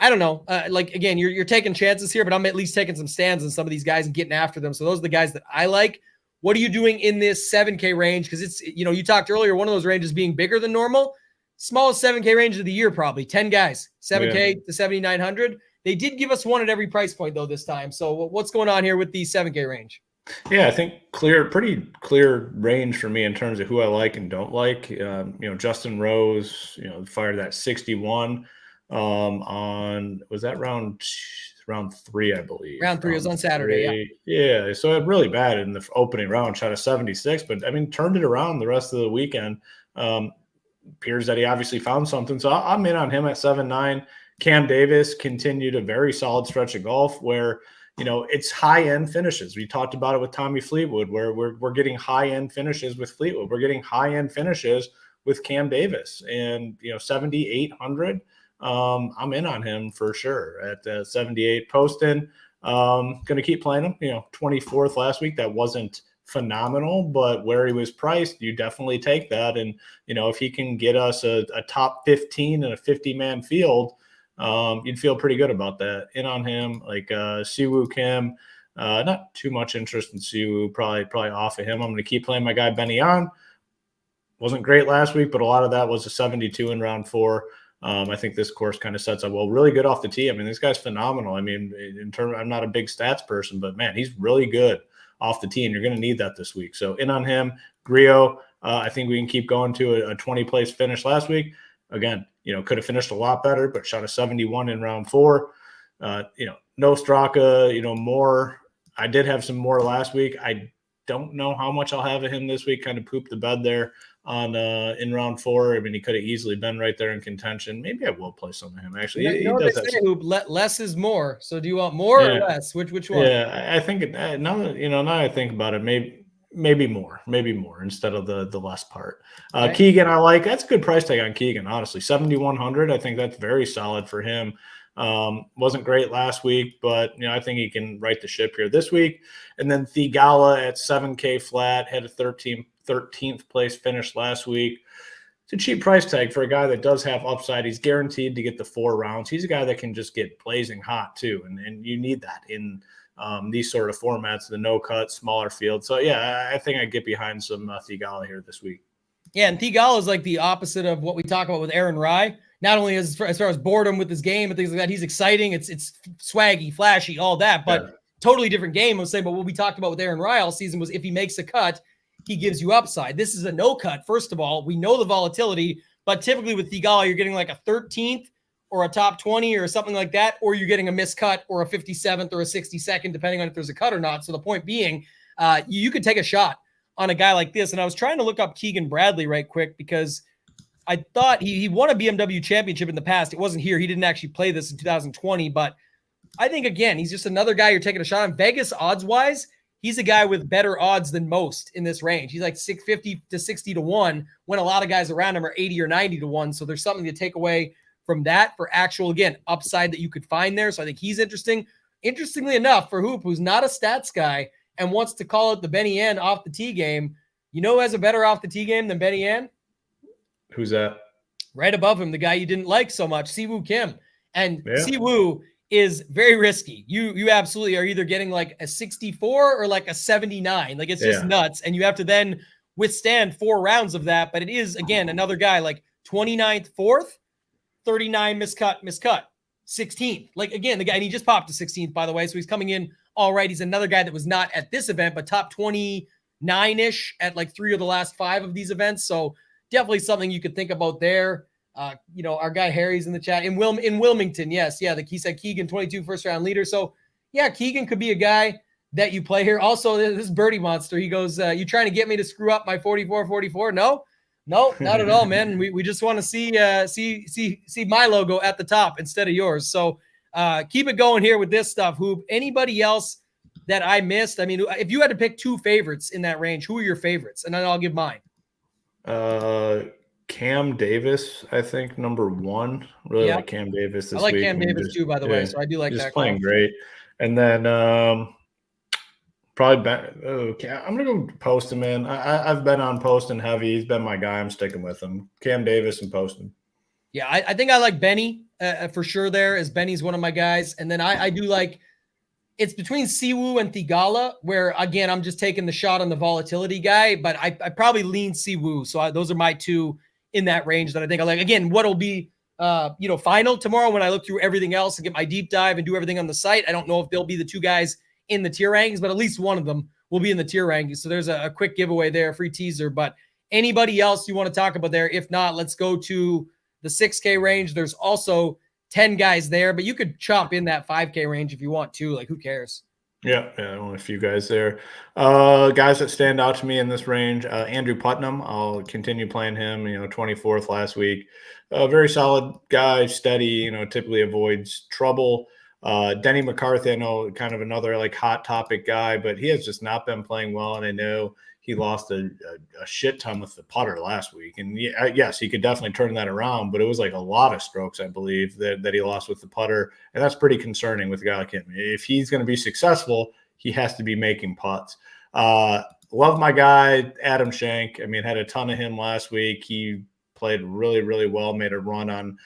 I don't know. Again, you're taking chances here, but I'm at least taking some stands on some of these guys and getting after them. So those are the guys that I like. What are you doing in this 7K range? Because it's, you talked earlier, one of those ranges being bigger than normal. Smallest 7K range of the year, probably 10 guys, 7K to 7,900. They did give us one at every price point though this time. So what's going on here with the 7K range? Yeah, I think pretty clear range for me in terms of who I like and don't like. Justin Rose, fired that 61 on, was that round 3, I believe. Round 3 was on Saturday. Yeah. So it really bad in the opening round, shot a 76, but I mean, turned it around the rest of the weekend. Appears that he obviously found something. So I'm in on him at 7-9. Cam Davis continued a very solid stretch of golf where, it's high-end finishes. We talked about it with Tommy Fleetwood, where we're getting high-end finishes with Fleetwood. We're getting high-end finishes with Cam Davis. And, 7,800, I'm in on him for sure at 78. Poston, going to keep playing him. 24th last week. That wasn't phenomenal, but where he was priced, you definitely take that. And, if he can get us a top 15 in a 50-man field, you'd feel pretty good about that. In on him, like Siwoo Kim, not too much interest in Siwoo, probably off of him. I'm going to keep playing my guy Benny On. Wasn't great last week, but a lot of that was a 72 in round 4. I think this course kind of sets up well, really good off the tee. I mean, this guy's phenomenal. I mean, I'm not a big stats person, but man, he's really good off the tee, and you're going to need that this week. So in on him. Griot, I think we can keep going to a 20-place finish last week. Again, could have finished a lot better, but shot a 71 in round 4. No Straka, more. I did have some more last week. I don't know how much I'll have of him this week. Kind of pooped the bed there on in round 4. I mean, he could have easily been right there in contention. Maybe I will play some of him. Actually, he does have some. Less is more. So do you want more or less? Which one? Yeah, I think now that I think about it, maybe more instead of the less part. Right. Keegan, I like. That's a good price tag on Keegan, honestly. 7,100. I think that's very solid for him. Wasn't great last week, but I think he can right the ship here this week. And then Thigala at 7K flat, had a 13th place finish last week. It's a cheap price tag for a guy that does have upside. He's guaranteed to get the 4 rounds. He's a guy that can just get blazing hot too, and you need that in these sort of formats, the no cut, smaller field. So yeah, I think I'd get behind some Thigala here this week. Yeah, and Thigala is like the opposite of what we talk about with Aaron Rai. Not only as far as boredom with his game and things like that, he's exciting. It's swaggy, flashy, all that, but totally different game. I was saying, but what we talked about with Aaron Rai all season was if he makes a cut, he gives you upside. This is a no cut. First of all, we know the volatility, but typically with Thigala, you're getting like a 13th or a top 20 or something like that, or you're getting a miscut or a 57th or a 62nd, depending on if there's a cut or not. So the point being, you could take a shot on a guy like this. And I was trying to look up Keegan Bradley right quick because I thought he won a BMW Championship in the past. It wasn't here. He didn't actually play this in 2020, but I think, again, he's just another guy you're taking a shot on. Vegas odds-wise, he's a guy with better odds than most in this range. He's like 650 to 60 to 1 when a lot of guys around him are 80 or 90 to 1. So there's something to take away from that for actual, again, upside that you could find there. So I think he's interesting. Interestingly enough, for Hoop, who's not a stats guy and wants to call it the Benny Ann off the tee game, who has a better off the tee game than Benny Ann? Who's that? Right above him, the guy you didn't like so much, Siwoo Kim. And Siwoo is very risky. You absolutely are either getting like a 64 or like a 79. Like it's just nuts. And you have to then withstand 4 rounds of that. But it is, again, another guy like 29th, 4th, 39 miscut, 16th. Like, again, the guy, and he just popped to 16th, by the way. So he's coming in all right. He's another guy that was not at this event, but top 29-ish at like 3 of the last 5 of these events. So definitely something you could think about there. Our guy Harry's in the chat in Wilmington. Yes. Yeah. He said Keegan, 22 first round leader. So yeah, Keegan could be a guy that you play here. Also, this birdie monster, he goes, you trying to get me to screw up my 44-44? No, not at all, man. We just want to see my logo at the top instead of yours. So keep it going here with this stuff. Hoop. Anybody else that I missed? I mean, if you had to pick 2 favorites in that range, who are your favorites? And then I'll give mine. Cam Davis, I think, number 1. Really like Cam Davis this week. I like Cam Davis too, by the way. So I do like that. He's playing great. And then probably I'm gonna go Poston, man. I've been on Poston heavy. He's been my guy. I'm sticking with him. Cam Davis and Poston. Yeah, I think I like Benny for sure. There, as Benny's one of my guys, and then I do like. It's between Siwoo and Thigala, where, again, I'm just taking the shot on the volatility guy, but I probably lean Siwoo. So those are my 2 in that range that I think I like. Again, what'll be, final tomorrow when I look through everything else and get my deep dive and do everything on the site. I don't know if they'll be the 2 guys in the tier rankings, but at least one of them will be in the tier rankings. So there's a quick giveaway there, a free teaser. But anybody else you want to talk about there? If not, let's go to the 6K range. There's also 10 guys there, but you could chop in that 5K range if you want to. Like, who cares? Yeah, only a few guys there. Guys that stand out to me in this range, Andrew Putnam. I'll continue playing him, 24th last week. Very solid guy, steady, typically avoids trouble. Denny McCarthy, I know, kind of another like hot topic guy, but he has just not been playing well, and I know he lost a shit ton with the putter last week. And yes, he could definitely turn that around, but it was like a lot of strokes, I believe, that he lost with the putter. And that's pretty concerning with a guy like him. If he's going to be successful, he has to be making putts. Love my guy, Adam Schenk. I mean, had a ton of him last week. He played really, really well, made a run on,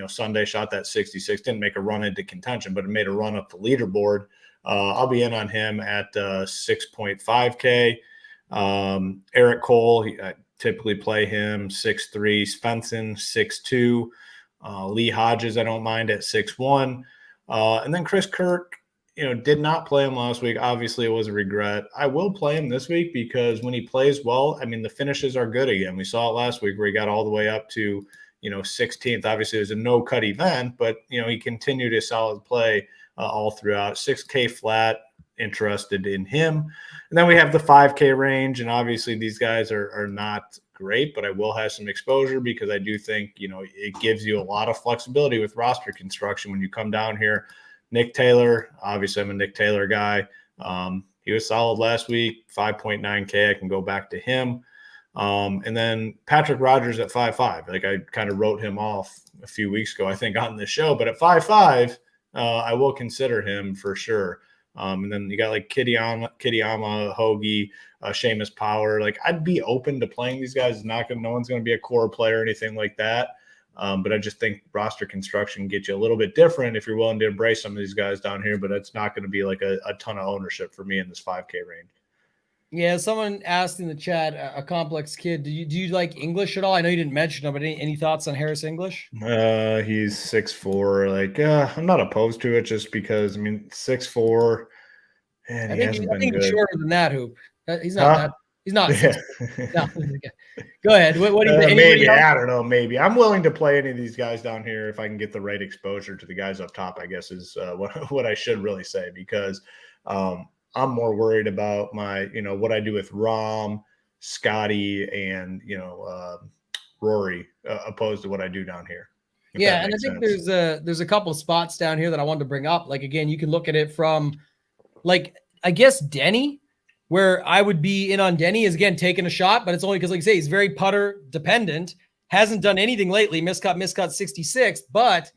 Sunday, shot that 66, didn't make a run into contention, but it made a run up the leaderboard. I'll be in on him at 6.5K. Eric Cole, I typically play him 6'3", Svensson 6'2", Lee Hodges I don't mind at 6'1", and then Chris Kirk, did not play him last week. Obviously, it was a regret. I will play him this week because when he plays well, I mean, the finishes are good again. We saw it last week where he got all the way up to 16th. Obviously, it was a no-cut event, but he continued his solid play all throughout. 6K flat. Interested in him. And then we have the 5K range, and obviously these guys are not great, but I will have some exposure because I do think it gives you a lot of flexibility with roster construction when you come down here. Nick Taylor, obviously I'm a Nick Taylor guy. He was solid last week, 5.9K. I can go back to him. And then Patrick Rogers at 5.5. Like, I kind of wrote him off a few weeks ago, I think, on the show, but at 5.5, I will consider him for sure. And then you got like Kitayama, Hoagie, Seamus Power. Like, I'd be open to playing these guys. No one's going to be a core player or anything like that. But I just think roster construction gets you a little bit different if you're willing to embrace some of these guys down here. But it's not going to be like a ton of ownership for me in this 5K range. Yeah, someone asked in the chat, a complex kid, do you like English at all? I know you didn't mention him, but any thoughts on Harris English? He's 6'4". Like, I'm not opposed to it just because, 6'4", and I think he's shorter than that, Hoop. He's not that. He's not. Yeah. No. Go ahead. What do you think? Maybe. I don't know. Maybe. I'm willing to play any of these guys down here if I can get the right exposure to the guys up top, I guess is what I should really say, because I'm more worried about my, what I do with Rahm, Scotty, and, Rory, opposed to what I do down here. Yeah, and I think there's a couple of spots down here that I wanted to bring up. Like, again, you can look at it from, like, I guess Denny, where I would be in on Denny is, again, taking a shot, but it's only because, like I say, he's very putter dependent, hasn't done anything lately, miscut 66. But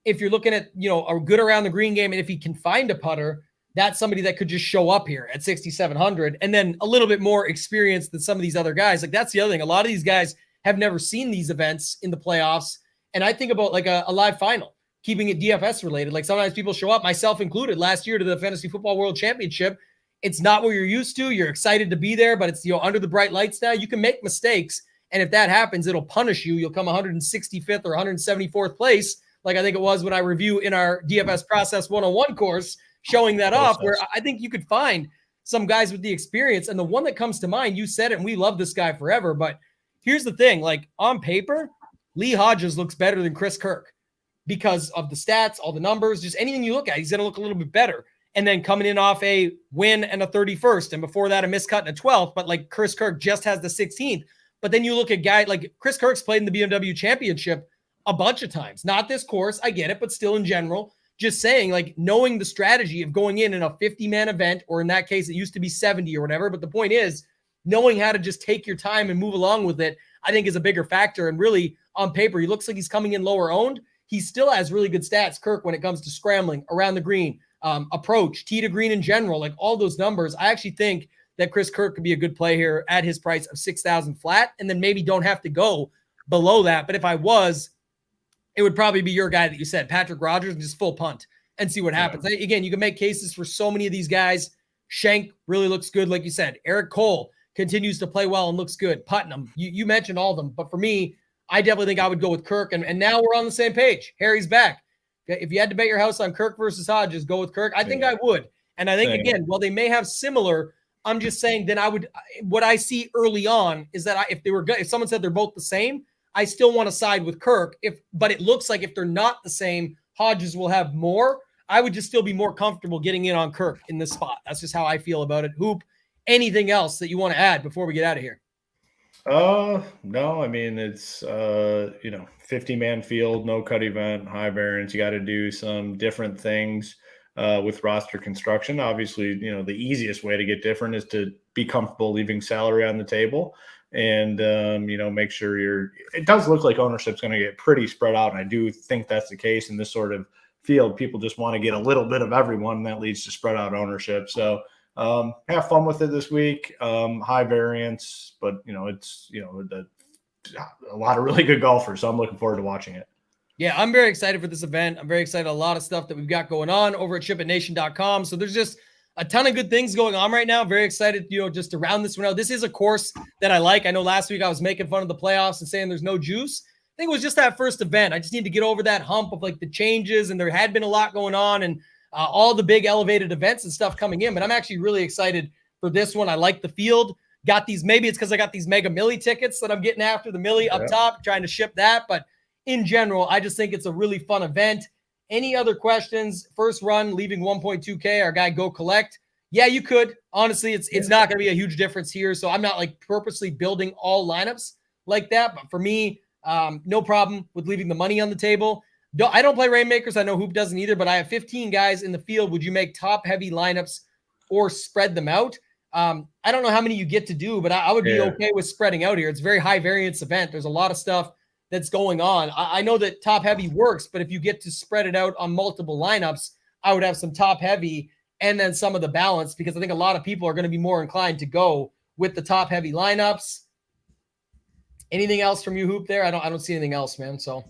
if you're looking at, a good around the green game, and if he can find a putter, that's somebody that could just show up here at 6,700 and then a little bit more experience than some of these other guys. Like, that's the other thing. A lot of these guys have never seen these events in the playoffs. And I think about like a live final, keeping it DFS related. Like, sometimes people show up, myself included, last year to the Fantasy Football World Championship. It's not where you're used to. You're excited to be there, but it's, under the bright lights now. You can make mistakes. And if that happens, it'll punish you. You'll come 165th or 174th place. Like I think it was when I review in our DFS Process 101 course, showing that off, where I think you could find some guys with the experience. And the one that comes to mind, you said it, and we love this guy forever. But here's the thing, like, on paper, Lee Hodges looks better than Chris Kirk because of the stats, all the numbers, just anything you look at, he's going to look a little bit better. And then coming in off a win and a 31st, and before that, a miscut and a 12th, but like Chris Kirk just has the 16th. But then you look at guys like Chris Kirk's played in the BMW Championship a bunch of times. Not this course, I get it, but still in general, just saying, like, knowing the strategy of going in a 50-man event, or in that case, it used to be 70 or whatever. But the point is, knowing how to just take your time and move along with it, I think is a bigger factor. And really, on paper, he looks like he's coming in lower owned. He still has really good stats, Kirk, when it comes to scrambling around the green, approach, tee to green in general, like all those numbers. I actually think that Chris Kirk could be a good play here at his price of 6,000 flat, and then maybe don't have to go below that. But if I was, it would probably be your guy that you said, Patrick Rogers, and just full punt and see what happens. Yeah. Again, you can make cases for so many of these guys. Shank really looks good, like you said. Eric Cole continues to play well and looks good. Putnam, you mentioned all of them. But for me, I definitely think I would go with Kirk. And now we're on the same page. Harry's back. If you had to bet your house on Kirk versus Hodges, go with Kirk. I think I would. And I think, again, while they may have similar, I'm just saying then I would, what I see early on is that if someone said they're both the same, I still want to side with Kirk. But it looks like if they're not the same, Hodges will have more. I would just still be more comfortable getting in on Kirk in this spot. That's just how I feel about it. Hoop, anything else that you want to add before we get out of here? No, I mean, it's, 50-man field, no cut event, high variance. You got to do some different things with roster construction. Obviously, the easiest way to get different is to be comfortable leaving salary on the table and, make sure it does look like ownership's going to get pretty spread out. And I do think that's the case in this sort of field. People just want to get a little bit of everyone, and that leads to spread out ownership. So, have fun with it this week. High variance, but it's a lot of really good golfers. So I'm looking forward to watching it. Yeah, I'm very excited for this event. I'm very excited. A lot of stuff that we've got going on over at SHIPITNation.com. So there's just a ton of good things going on right now. Very excited, just to round this one out. This is a course that I like. I know last week I was making fun of the playoffs and saying there's no juice. I think it was just that first event. I just need to get over that hump of like the changes, and there had been a lot going on, and all the big elevated events and stuff coming in. But I'm actually really excited for this one. I like the field. Got these, maybe it's because I got these Mega Millie tickets that I'm getting after the Millie up top, trying to ship that. But in general, I just think it's a really fun event. Any other questions? First run, leaving 1.2K, our guy Go Collect. Yeah, you could. Honestly, it's not going to be a huge difference here. So I'm not like purposely building all lineups like that. But for me, no problem with leaving the money on the table. I don't play Rainmakers. I know Hoop doesn't either, but I have 15 guys in the field. Would you make top-heavy lineups or spread them out? I don't know how many you get to do, but I would be okay with spreading out here. It's a very high-variance event. There's a lot of stuff that's going on. I know that top-heavy works, but if you get to spread it out on multiple lineups, I would have some top-heavy and then some of the balance, because I think a lot of people are going to be more inclined to go with the top-heavy lineups. Anything else from you, Hoop, there? I don't see anything else, man. So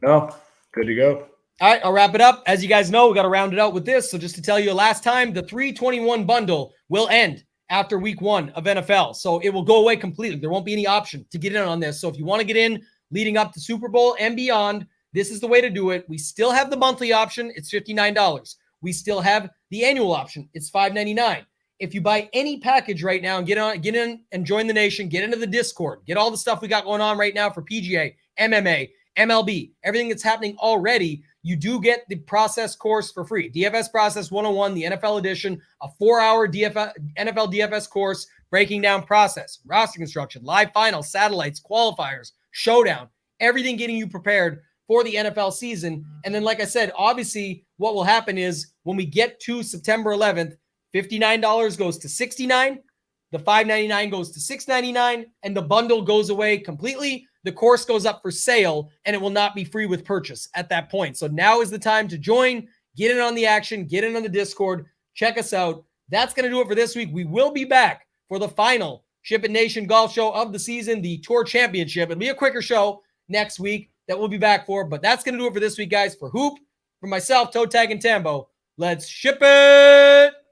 no. Good to go. All right, I'll wrap it up. As you guys know, we got to round it out with this. So just to tell you last time, the 321 bundle will end after week 1 of NFL. So it will go away completely. There won't be any option to get in on this. So if you want to get in leading up to Super Bowl and beyond, this is the way to do it. We still have the monthly option. It's $59. We still have the annual option. It's $5.99. If you buy any package right now and get in and join the nation, get into the Discord, get all the stuff we got going on right now for PGA, MMA, MLB, everything that's happening already, you do get the process course for free. DFS Process 101, the NFL edition, a 4-hour NFL DFS course breaking down process, roster construction, live finals, satellites, qualifiers, showdown, everything getting you prepared for the NFL season. And then, like I said, obviously what will happen is when we get to September 11th, $59 goes to $69, the $5.99 goes to $6.99, and the bundle goes away completely. The course goes up for sale, and it will not be free with purchase at that point. So now is the time to join, get in on the action, get in on the Discord, check us out. That's going to do it for this week. We will be back for the final Ship It Nation golf show of the season, the Tour Championship. It'll be a quicker show next week that we'll be back for, but that's going to do it for this week, guys. For Hoop, for myself, ToeTagginTambo, let's ship it!